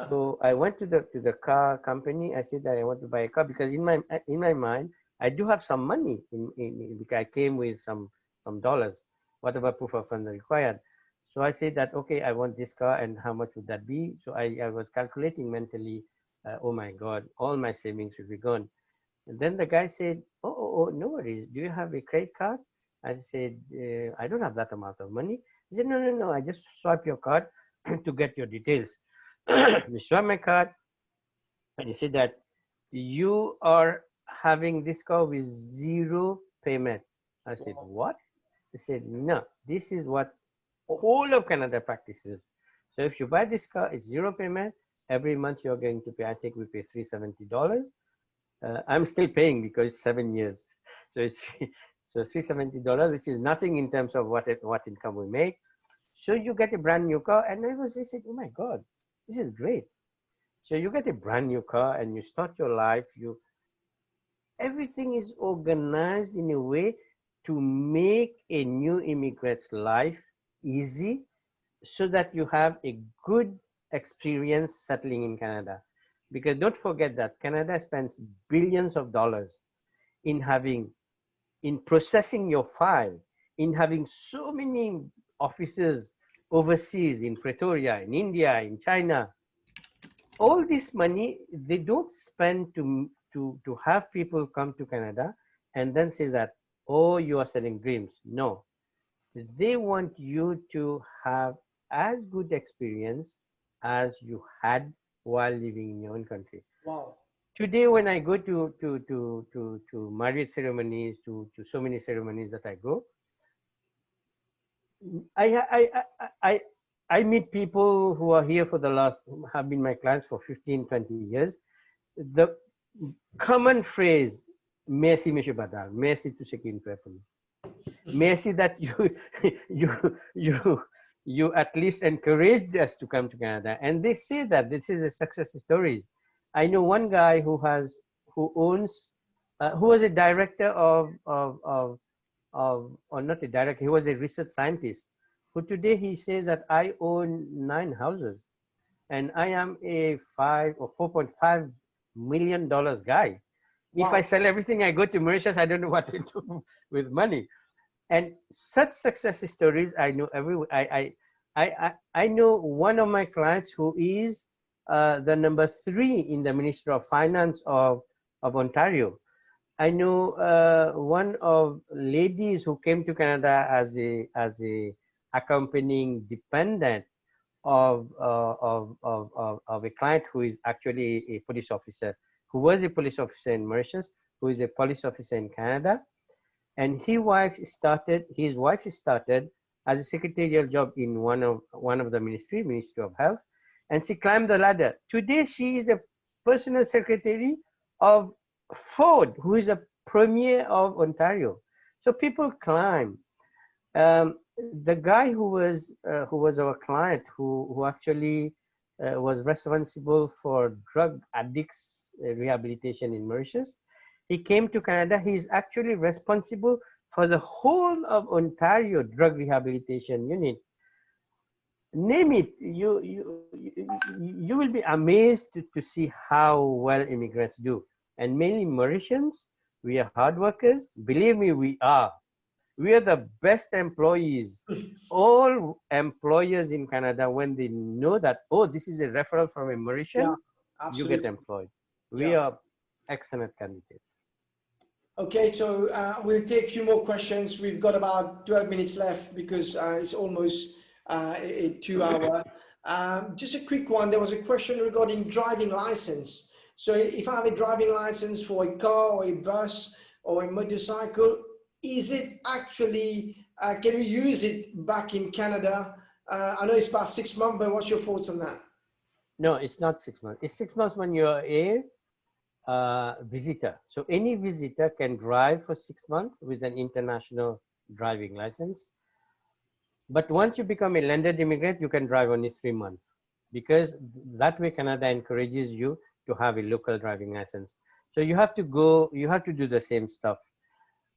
E: So I went to the car company. I said that I want to buy a car because in my mind, I do have some money. Because I came with some dollars, whatever proof of funds required. So I said that, okay, I want this car, and how much would that be? So I was calculating mentally, oh my God, all my savings will be gone. And then the guy said, oh, no worries. Do you have a credit card? I said, I don't have that amount of money. He said, no, I just swipe your card to get your details. We swipe my card, and he said that you are having this car with zero payment. I said, what? He said, no, this is what all of Canada practices. So if you buy this car, it's zero payment. Every month you're going to pay, I think we pay $370. I'm still paying because it's 7 years. So it's so $370, which is nothing in terms of what income we make. So you get a brand new car, and I said, oh my God, this is great. So you get a brand new car and you start your life. Everything is organized in a way to make a new immigrant's life easy, so that you have a good experience settling in Canada. Because don't forget that Canada spends billions of dollars in processing your file, in having so many offices overseas, in Pretoria, in India, in China. All this money, they don't spend to have people come to Canada and then say that, oh, you are selling dreams. No, they want you to have as good experience as you had while living in your own country.
A: Wow.
E: Today, when I go to marriage ceremonies, to so many ceremonies that I go, I meet people who are here for have been my clients for 15, 20 years. The common phrase, merci, Monsieur Badal, merci tout ce qui nous fait pour nous. may I see that you you at least encouraged us to come to Canada. And they say that this is a success stories. I know one guy who owns who was a director or not a director, he was a research scientist, who today he says that I own 9 houses and I am a $4.5 million guy. If I
A: Wow.
E: sell everything, I go to Mauritius, I don't know what to do with money. And such success stories, I know I know one of my clients who is the number 3 in the Ministry of Finance of Ontario. I know one of ladies who came to Canada as a accompanying dependent of a client who is actually a police officer, who was a police officer in Mauritius, who is a police officer in Canada, and his wife started as a secretarial job in one of the Ministry of Health, and she climbed the ladder. Today she is a personal secretary of Ford, who is a premier of Ontario. So people climb. The guy who was our client, who actually was responsible for drug addicts rehabilitation in Mauritius, he came to Canada. He is actually responsible for the whole of Ontario drug rehabilitation unit. Name it, you will be amazed to see how well immigrants do. And mainly Mauritians, we are hard workers. Believe me, we are. We are the best employees. All employers in Canada, when they know that, oh, this is a referral from a Mauritian,
A: Yeah,
E: you get
A: absolutely.
E: employed. We
A: Yeah.
E: are excellent candidates.
A: Okay, so we'll take a few more questions. We've got about 12 minutes left because it's almost a 2 hour. Just a quick one. There was a question regarding driving license. So if I have a driving license for a car or a bus or a motorcycle, is it actually, can we use it back in Canada? I know it's past 6 months, but what's your thoughts on that?
E: No, it's not 6 months. It's 6 months when you're a visitor. So any visitor can drive for 6 months with an international driving license. But once you become a landed immigrant, you can drive only 3 months, because that way Canada encourages you to have a local driving license. So you have to do the same stuff.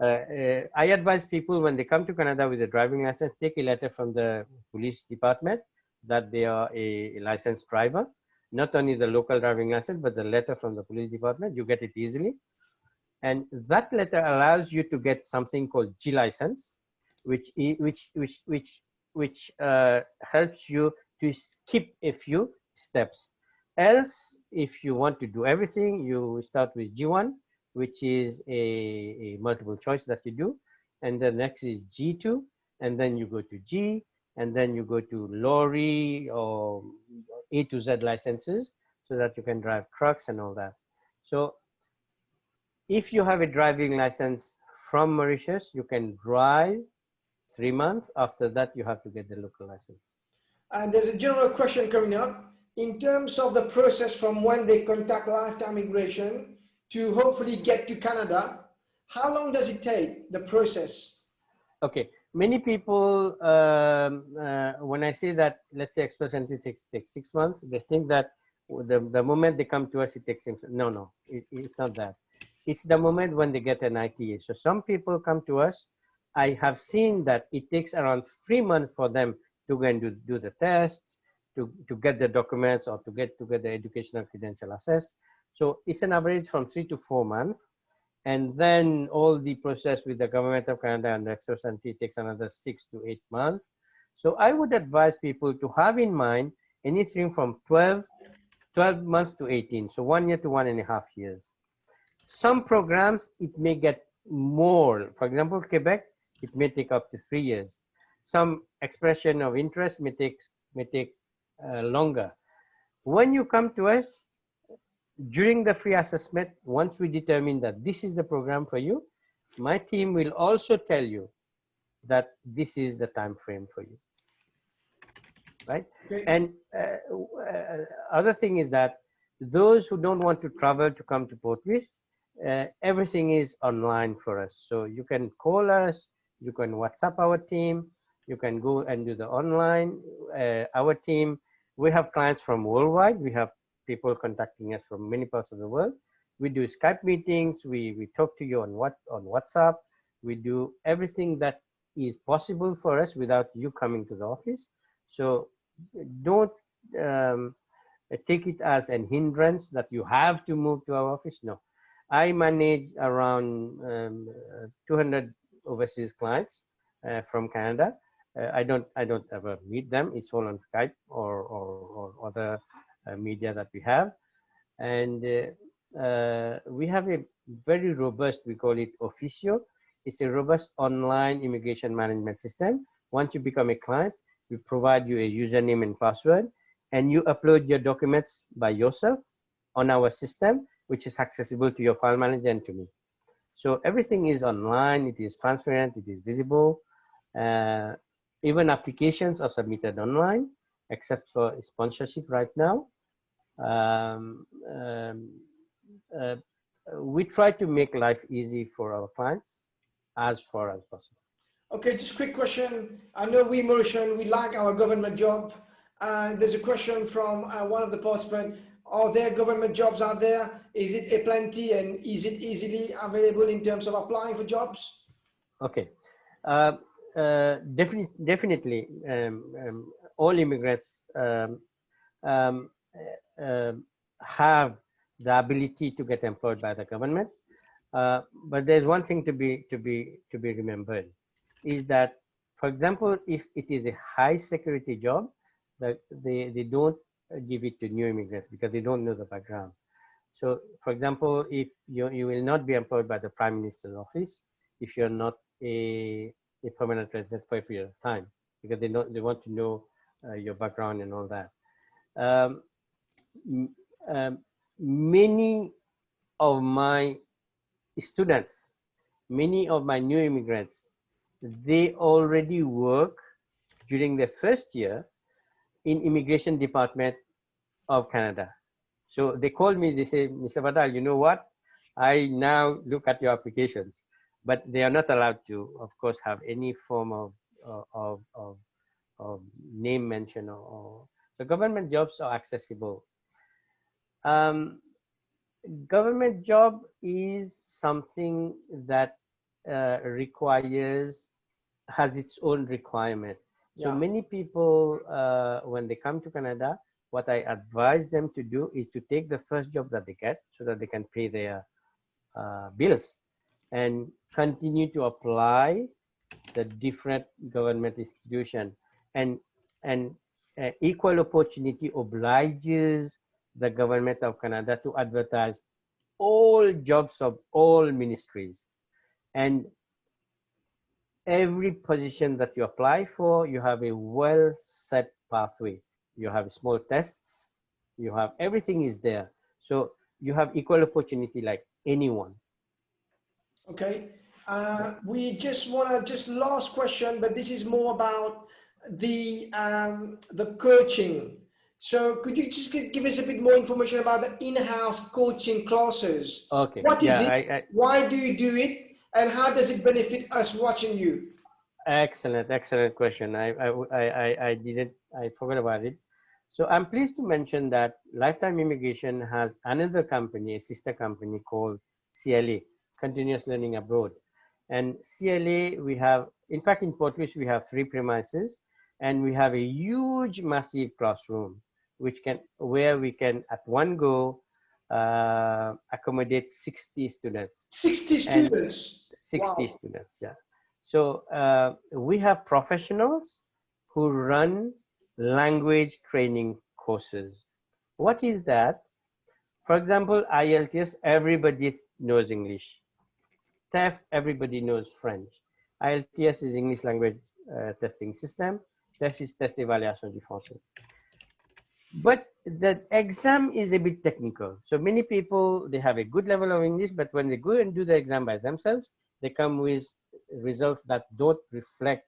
E: I advise people when they come to Canada with a driving license, take a letter from the police department that they are a licensed driver. Not only the local driving license, but the letter from the police department. You get it easily. And that letter allows you to get something called G license, which helps you to skip a few steps. Else, if you want to do everything, you start with G1, which is a multiple choice that you do, and the next is G2, and then you go to G, and then you go to lorry or A to Z licenses, so that you can drive trucks and all that. So if you have a driving license from Mauritius, you can drive 3 months. After that, you have to get the local license.
A: And there's a general question coming up. In terms of the process from when they contact Lifetime Immigration to hopefully get to Canada, how long does it take, the process?
E: Okay, many people, when I say that, let's say express entry takes 6 months, they think that the moment they come to us, it takes 6 months. No, it's not that. It's the moment when they get an ITA. So some people come to us. I have seen that it takes around 3 months for them to go and do the tests, to get the documents, or to get the educational credential assessed. So it's an average from 3 to 4 months. And then all the process with the government of Canada and the express entry takes another 6 to 8 months. So I would advise people to have in mind anything from 12 months to 18. So 1 year to 1.5 years. Some programs, it may get more. For example, Quebec, it may take up to 3 years. Some expression of interest may take longer. When you come to us, during the free assessment, once we determine that this is the program for you, my team will also tell you that this is the time frame for you, right?
A: Okay.
E: And other thing is that those who don't want to travel to come to Port Louis, everything is online for us. So you can call us, You can WhatsApp our team. You can go and do the online. Our team, we have clients from worldwide. We have people contacting us from many parts of the world. We do Skype meetings. We talk to you on WhatsApp. We do everything that is possible for us without you coming to the office. So don't take it as an hindrance that you have to move to our office. No, I manage around 200 overseas clients from Canada. I don't ever meet them. It's all on Skype or other media that we have, and we have a very robust. We call it Officio. It's a robust online immigration management system. Once you become a client, we provide you a username and password, and you upload your documents by yourself on our system, which is accessible to your file manager and to me. So everything is online, it is transparent, it is visible. Even applications are submitted online, except for sponsorship right now. We try to make life easy for our clients as far as possible.
A: Okay, just quick question. I know we Mauritian, we like our government job. There's a question from one of the participants. Are there government jobs out there? Is it a plenty and is it easily available in terms of applying for jobs?
E: Okay, definitely all immigrants have the ability to get employed by the government. But there's one thing to be remembered, is that, for example, if it is a high security job, that they don't give it to new immigrants because they don't know the background. So, for example, if you will not be employed by the Prime Minister's office if you're not a permanent resident for a period of time, because they want to know your background and all that. Many of my students, many of my new immigrants, they already work during their first year in immigration department of Canada. So they call me, they say, Mr. Badal, you know what? I now look at your applications, but they are not allowed to, of course, have any form of name mention or the government jobs are accessible. Government job is something that has its own requirement. So many people, when they come to Canada, what I advise them to do is to take the first job that they get so that they can pay their bills and continue to apply the different government institution. And equal opportunity obliges the government of Canada to advertise all jobs of all ministries. And every position that you apply for, you have a well set pathway. You have small tests, you have everything is there. So you have equal opportunity like anyone.
A: Okay. We just want to, last question, but this is more about the coaching. So could you just give us a bit more information about the in-house coaching classes?
E: Okay.
A: What is it? Why do you do it? And how does it benefit us watching you?
E: Excellent question. I forgot about it. So I'm pleased to mention that Lifetime Immigration has another company, a sister company called CLA, Continuous Learning Abroad. And CLA, we have, in fact, in Port Louis, we have 3 premises, and we have a huge, massive classroom, where we can at one go accommodate 60 students.
A: 60 students?
E: 60 students, yeah. So we have professionals who run language training courses. What is that? For example, IELTS, everybody knows English. TEF, everybody knows French. IELTS is English language testing system. TEF is test évaluation du français. But the exam is a bit technical. So many people, they have a good level of English, but when they go and do the exam by themselves, they come with results that don't reflect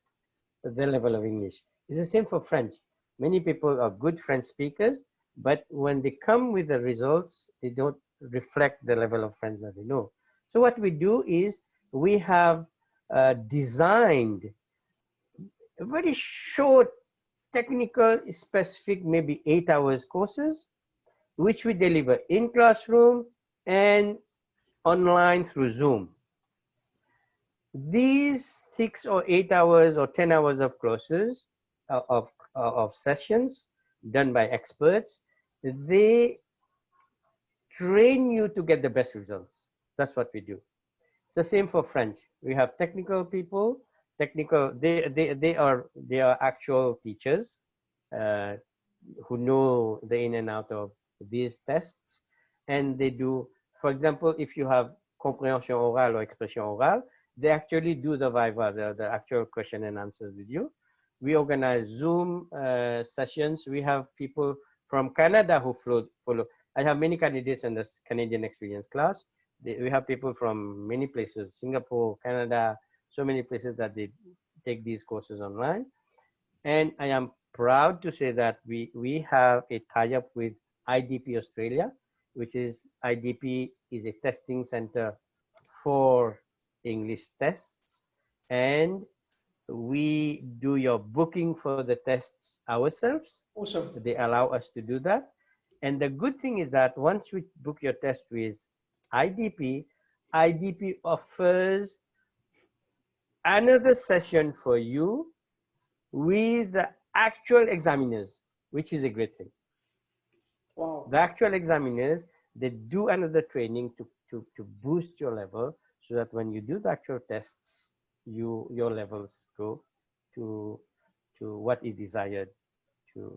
E: the level of English. It's the same for French. Many people are good French speakers, but when they come with the results, they don't reflect the level of French that they know. So what we do is we have designed very short, technical, specific, maybe 8 hours courses, which we deliver in classroom and online through Zoom. These 6 or 8 hours or 10 hours of courses, of sessions done by experts, they train you to get the best results. That's what we do. It's the same for French. We have technical people, they are actual teachers who know the in and out of these tests, and they do, for example, if you have comprehension orale or expression orale, they actually do the viva, the actual question and answers with you. We organize Zoom sessions. We have people from Canada who follow. I have many candidates in this Canadian experience class. We have people from many places, Singapore, Canada, so many places that they take these courses online. And I am proud to say that we have a tie-up with IDP Australia, which is IDP is a testing center for English tests, and we do your booking for the tests ourselves.
A: Awesome.
E: They allow us to do that. And the good thing is that once we book your test with IDP, IDP offers another session for you with the actual examiners, which is a great thing.
A: Wow.
E: The actual examiners, they do another training to boost your level, so that when you do the actual tests, your levels go to what is desired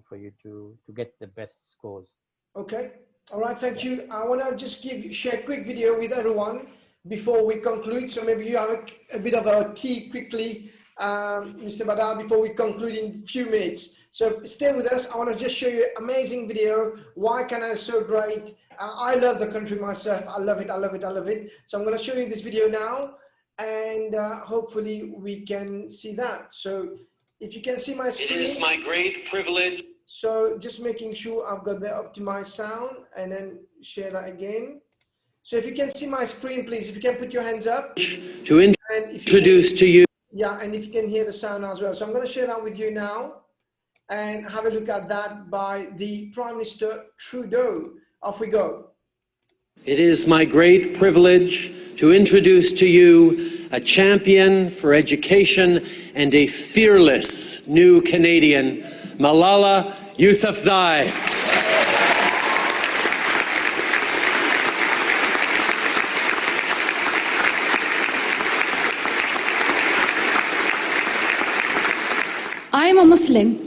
E: for you to get the best scores.
A: Okay. All right. Thank you. I want to just share a quick video with everyone before we conclude. So maybe you have a bit of a tea quickly, Mr. Badal, before we conclude in a few minutes. So stay with us. I want to just show you an amazing video. Why Canada is so great. I love the country myself. I love it. I love it. I love it. So I'm going to show you this video now, and hopefully we can see that. So if you can see my screen.
F: It is my great privilege.
A: So just making sure I've got the optimized sound, and then share that again. So if you can see my screen, please, if you can put your hands up.
F: To introduce to you.
A: Yeah, and if you can hear the sound as well. So I'm going to share that with you now, and have a look at that by the Prime Minister Trudeau. Off we go.
F: It is my great privilege to introduce to you a champion for education and a fearless new Canadian, Malala Yousafzai.
G: I am a Muslim,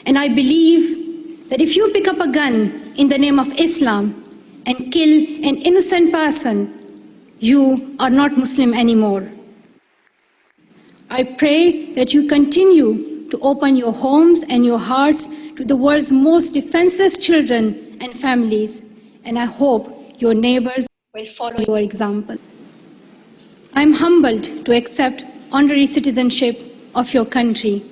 G: and I believe that if you pick up a gun in the name of Islam and kill an innocent person, you are not Muslim anymore. I pray that you continue to open your homes and your hearts to the world's most defenseless children and families, and I hope your neighbors will follow your example. I am humbled to accept honorary citizenship of your country.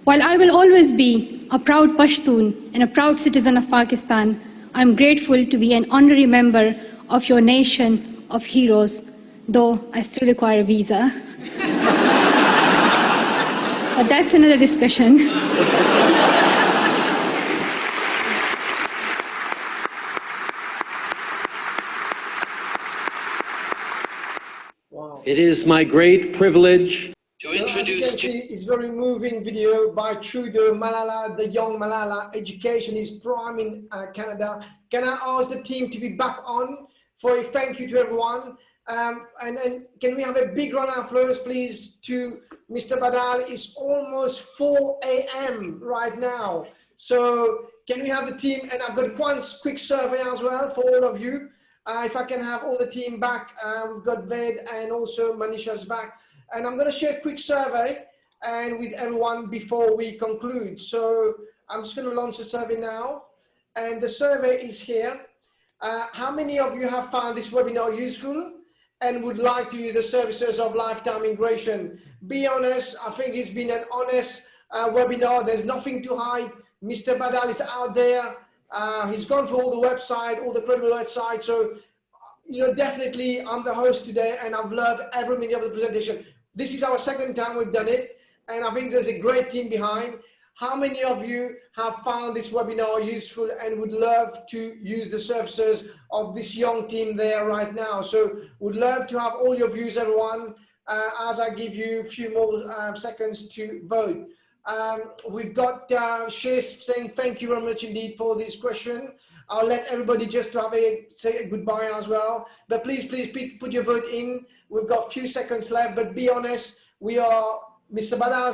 G: While I will always be a proud Pashtun and a proud citizen of Pakistan, I am grateful to be an honorary member of your nation of heroes, though I still require a visa. But that's another discussion.
A: Wow.
F: It is my great privilege to introduce
A: to you. It's very moving video by Trudeau. Malala, the young Malala. Education is prime in Canada. Can I ask the team to be back on for a thank you to everyone? And then can we have a big round of applause, please, to Mr. Badal? It's almost 4 a.m. right now. So can we have the team? And I've got one quick survey as well for all of you. If I can have all the team back. We've got Ved and also Manisha's back. And I'm going to share a quick survey and with everyone before we conclude. So I'm just going to launch the survey now. And the survey is here. How many of you have found this webinar useful and would like to use the services of Lifetime Immigration? Be honest. I think it's been an honest webinar. There's nothing to hide. Mr. Badal is out there. He's gone through all the website, all the credible websites. So, you know, definitely I'm the host today and I've loved every minute of the presentation. This is our second time we've done it, and I think there's a great team behind. How many of you have found this webinar useful and would love to use the services of this young team there right now? So would love to have all your views, everyone, as I give you a few more seconds to vote. We've got Shays saying thank you very much indeed for this question. I'll let everybody just to have say a goodbye as well. But please put your vote in. We've got a few seconds left, but be honest, Mr. Badal,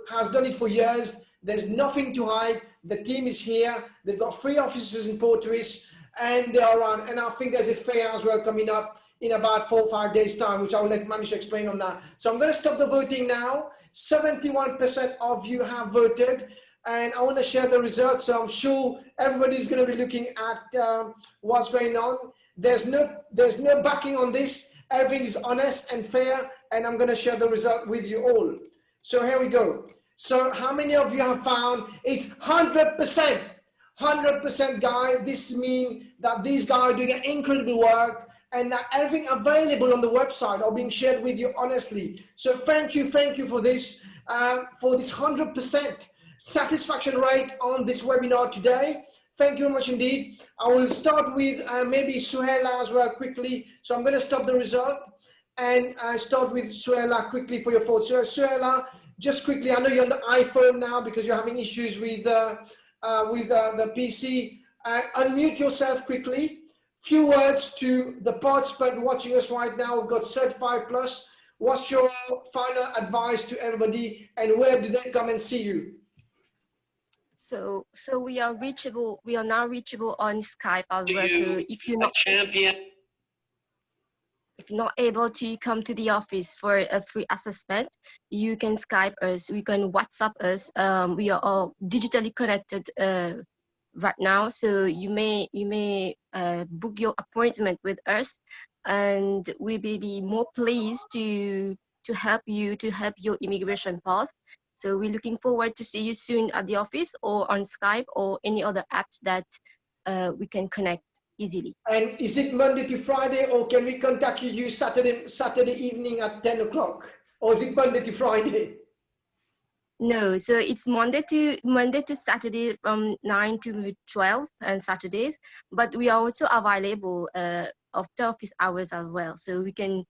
A: has done it for years. There's nothing to hide. The team is here. They've got 3 offices in Port Louis, and they are on. And I think there's a fair as well coming up in about 4 or 5 days' time, which I'll let Manish explain on that. So I'm going to stop the voting now. 71% of you have voted, and I want to share the results. So I'm sure everybody's going to be looking at what's going on. There's no backing on this. Everything is honest and fair, and I'm going to share the result with you all. So here we go. So how many of you have found it's 100%? 100%, guys. This means that these guys are doing an incredible work, and that everything available on the website are being shared with you honestly. So thank you for this 100% satisfaction rate on this webinar today. Thank you very much indeed. I will start with maybe Suhaila as well quickly. So I'm going to stop the result and start with Suhaila quickly for your thoughts. So Suhaila, just quickly, I know you're on the iPhone now because you're having issues with the PC. Unmute yourself quickly. Few words to the participant watching us right now. We've got Certified Plus. What's your final advice to everybody, and where do they come and see you?
D: So we are reachable. We are now reachable on Skype as well. So if you're not able to come to the office for a free assessment, you can Skype us. We can WhatsApp us. We are all digitally connected right now, so you may book your appointment with us, and we will be more pleased to help you to help your immigration path. So we're looking forward to see you soon at the office or on Skype or any other apps that we can connect easily.
A: And is it Monday to Friday, or can we contact you Saturday evening at 10 o'clock, or is it Monday to Friday?
D: No, so it's Monday to Saturday from 9 to 12 and Saturdays, but we are also available after office hours as well. So we can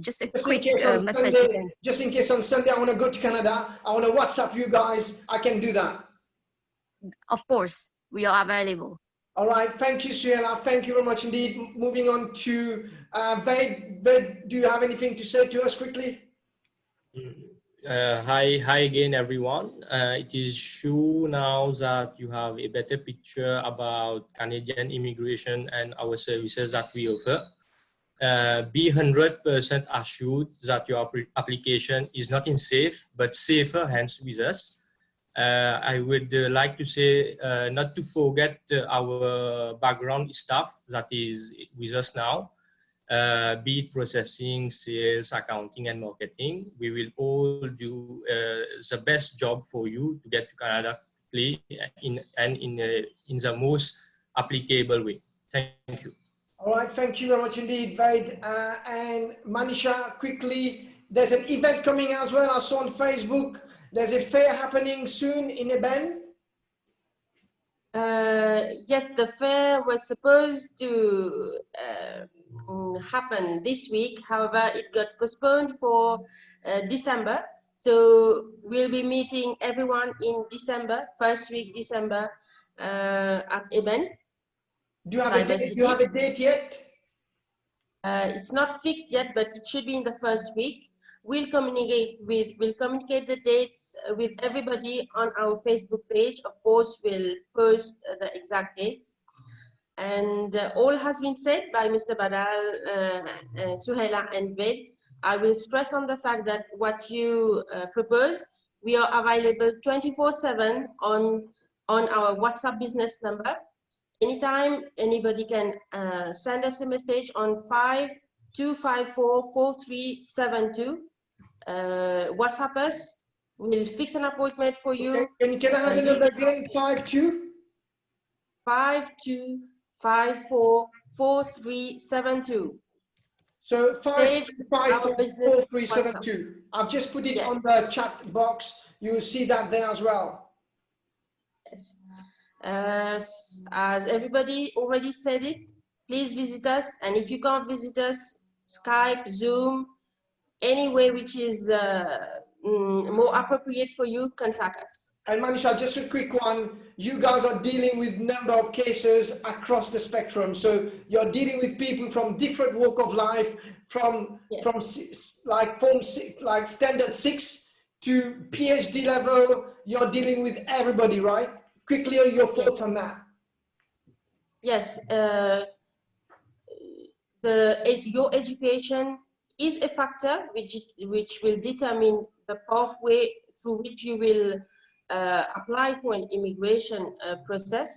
D: just a quick message.
A: Sunday, just in case on Sunday I want to go to Canada, I want to WhatsApp you guys, I can do that.
D: Of course, we are available.
A: All right, thank you, Suhaila. Thank you very much indeed. Moving on to Ved. Ved, do you have anything to say to us quickly?
C: Hi again, everyone. It is true now that you have a better picture about Canadian immigration and our services that we offer. Be 100% assured that your application is not in safe, but safer hands with us. I would like to say not to forget our background staff that is with us now. Be it processing, sales, accounting, and marketing. We will all do the best job for you to get to Canada quickly in the most applicable way. Thank you.
A: All right, thank you very much indeed, Ved. And Manisha, quickly, there's an event coming as well. I saw on Facebook. There's a fair happening soon in Eben.
B: Yes, the fair was supposed to happen this week. However, it got postponed for December. So we'll be meeting everyone in December, first week December at Eben.
A: Do you have a date yet?
B: It's not fixed yet, but it should be in the first week. We'll communicate the dates with everybody on our Facebook page. Of course, we'll post the exact dates. And all has been said by Mr. Badal, Suhaila, and Ved. I will stress on the fact that what you propose, we are available 24/7 on our WhatsApp business number. Anytime anybody can send us a message on 5254-4372. WhatsApp us. We'll fix an appointment for you.
A: Okay. Can I have the number again?
B: 5254-4372.
A: So
B: Save our business
A: 5554372. I've just put it on
B: Yes.
A: the chat box. You will see that there as well.
B: Yes. As everybody already said it, please visit us. And if you can't visit us, Skype, Zoom, any way which is more appropriate for you, contact us.
A: And Manisha, just a quick one. You guys are dealing with number of cases across the spectrum. So you're dealing with people from different walk of life, from like standard 6 to PhD level. You're dealing with everybody, right? Quickly, your thoughts on that.
B: Yes, your education is a factor which will determine the pathway through which you will apply for an immigration process.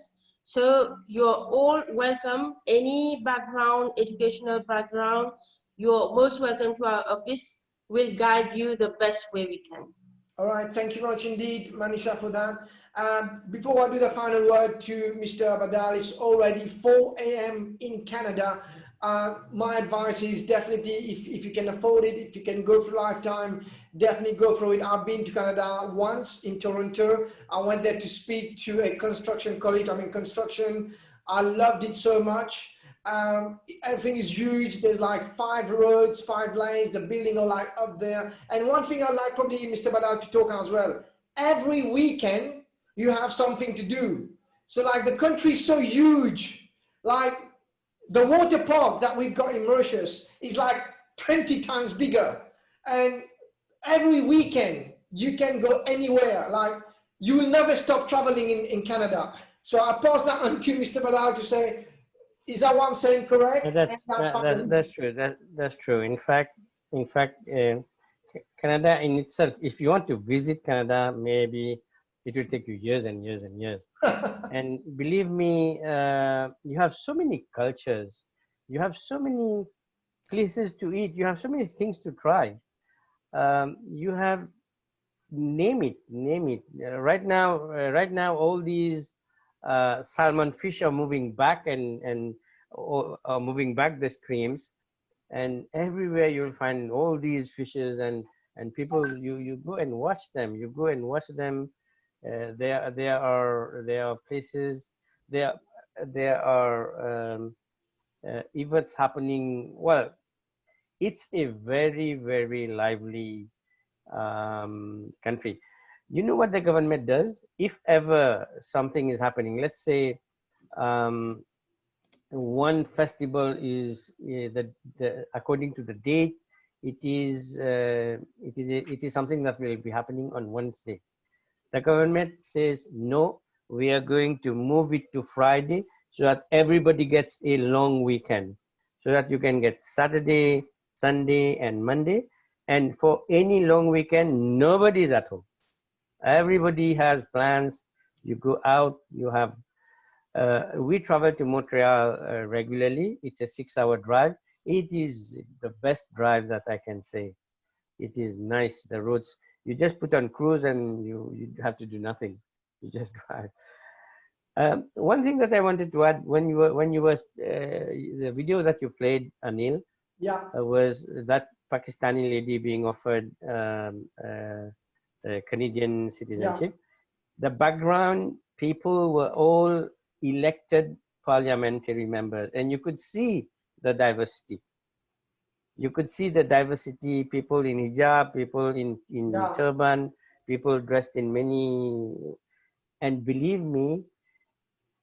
B: So you're all welcome, any background, educational background, you're most welcome to our office. We'll guide you the best way we can.
A: All right, thank you very much indeed, Manisha, for that. Before I do the final word to Mr. Badal, it's already 4 a.m. in Canada. My advice is definitely, if you can afford it, if you can go for lifetime, definitely go for it. I've been to Canada once in Toronto. I went there to speak to a construction college. I'm in construction. I loved it so much. Everything is huge. There's like 5 roads, 5 lanes. The building are like up there. And one thing I'd like probably Mr. Badal to talk as well. Every weekend you have something to do. So like the country is so huge. Like the water park that we've got in Mauritius is like 20 times bigger. And every weekend you can go anywhere. Like you will never stop traveling in Canada. So I pass that on to Mr. Badal to say, is that what I'm saying correct?
E: That's true. That's true. In fact, Canada in itself, if you want to visit Canada, maybe it will take you years and years and years. And believe me, you have so many cultures, you have so many places to eat, you have so many things to try. You have name it. Right now, all these salmon fish are moving back and moving back the streams, and everywhere you'll find all these fishes and people. You go and watch them. There are places. There are events happening. Well, it's a very, very lively country. You know what the government does? If ever something is happening, let's say one festival is according to the date, it is something that will be happening on Wednesday. The government says no, we are going to move it to Friday so that everybody gets a long weekend, so that you can get Saturday, Sunday, and Monday. And for any long weekend, nobody is at home. Everybody has plans. You go out, you have, we travel to Montreal regularly. It's a 6-hour drive. It is the best drive that I can say. It is nice, the roads. You just put on cruise and you have to do nothing. You just drive. One thing that I wanted to add, when you were the video that you played, Anil,
A: yeah,
E: was that Pakistani lady being offered Canadian citizenship. Yeah. The background people were all elected parliamentary members, and you could see the diversity. You could see the diversity, people in hijab, people in yeah, turban, people dressed in many, and believe me,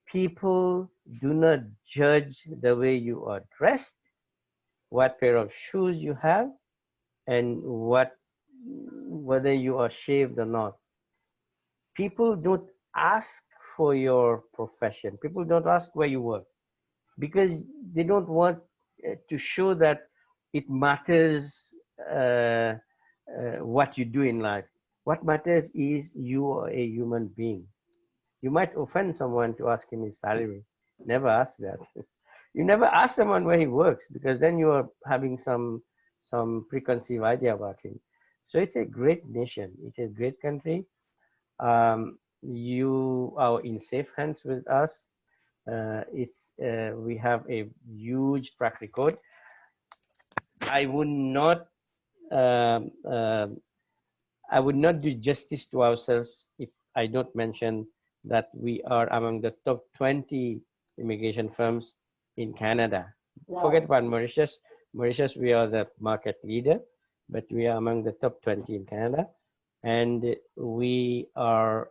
E: people do not judge the way you are dressed, what pair of shoes you have, and whether you are shaved or not. People don't ask for your profession. People don't ask where you work because they don't want to show that it matters what you do in life. What matters is you are a human being. You might offend someone to ask him his salary. Never ask that. You never ask someone where he works because then you are having some preconceived idea about him. So it's a great nation. It's a great country. You are in safe hands with us. We have a huge track record. I would not do justice to ourselves if I don't mention that we are among the top 20 immigration firms in Canada.
A: Wow.
E: Forget about Mauritius. Mauritius, we are the market leader, but we are among the top 20 in Canada. And we are,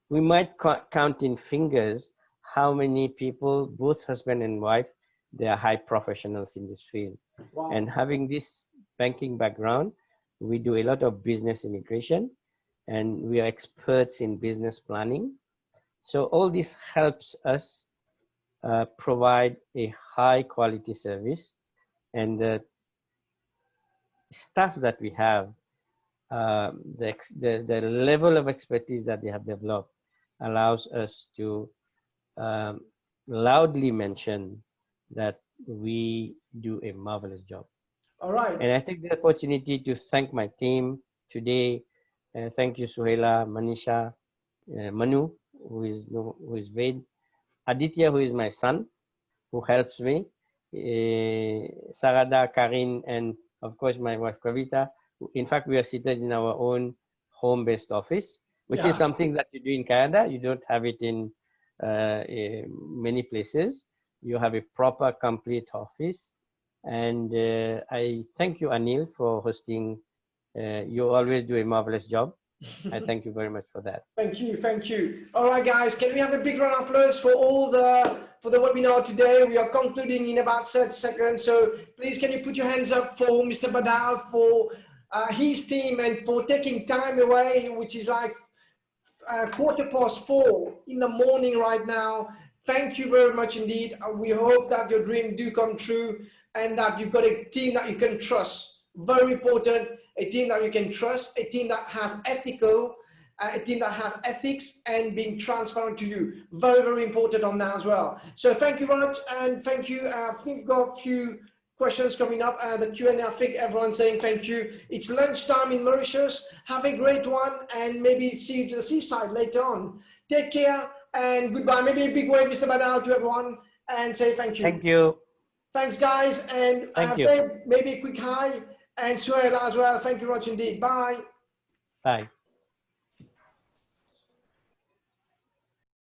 E: we might count in fingers how many people, both husband and wife, they are high professionals in this field.
A: Wow.
E: And having this banking background, we do a lot of business immigration, and we are experts in business planning. So all this helps us provide a high quality service, and the staff that we have, the level of expertise that they have developed allows us to loudly mention that we do a marvelous job.
A: All right.
E: And I take the opportunity to thank my team today. Thank you, Suhaila, Manisha, Manu, who is Ved, Aditya, who is my son, who helps me, Sarada, Karin, and of course my wife Kavita. In fact, we are seated in our own home-based office, which is something that you do in Canada. You don't have it in many places. You have a proper, complete office. And I thank you, Anil, for hosting. You always do a marvelous job. I thank you very much for that.
A: Thank you, thank you. All right, guys, can we have a big round of applause for the webinar today? We are concluding in about 30 seconds. So please, can you put your hands up for Mr. Badal, for his team, and for taking time away, which is like 4:15 in the morning right now. Thank you very much indeed. We hope that your dream do come true, and that you've got a team that you can trust. Very important, a team that you can trust, a team that has a team that has ethics and being transparent to you. Very, very important on that as well. So thank you very much, and thank you. I think we've got a few questions coming up. The Q&A, I think everyone's saying thank you. It's lunchtime in Mauritius. Have a great one, and maybe see you to the seaside later on. Take care and goodbye. Maybe a big wave, Mr. Badal, to everyone, and say thank you.
E: Thank you.
A: Thanks, guys, and maybe a quick hi, and Suhaila as well. Thank you very much indeed. Bye.
E: Bye.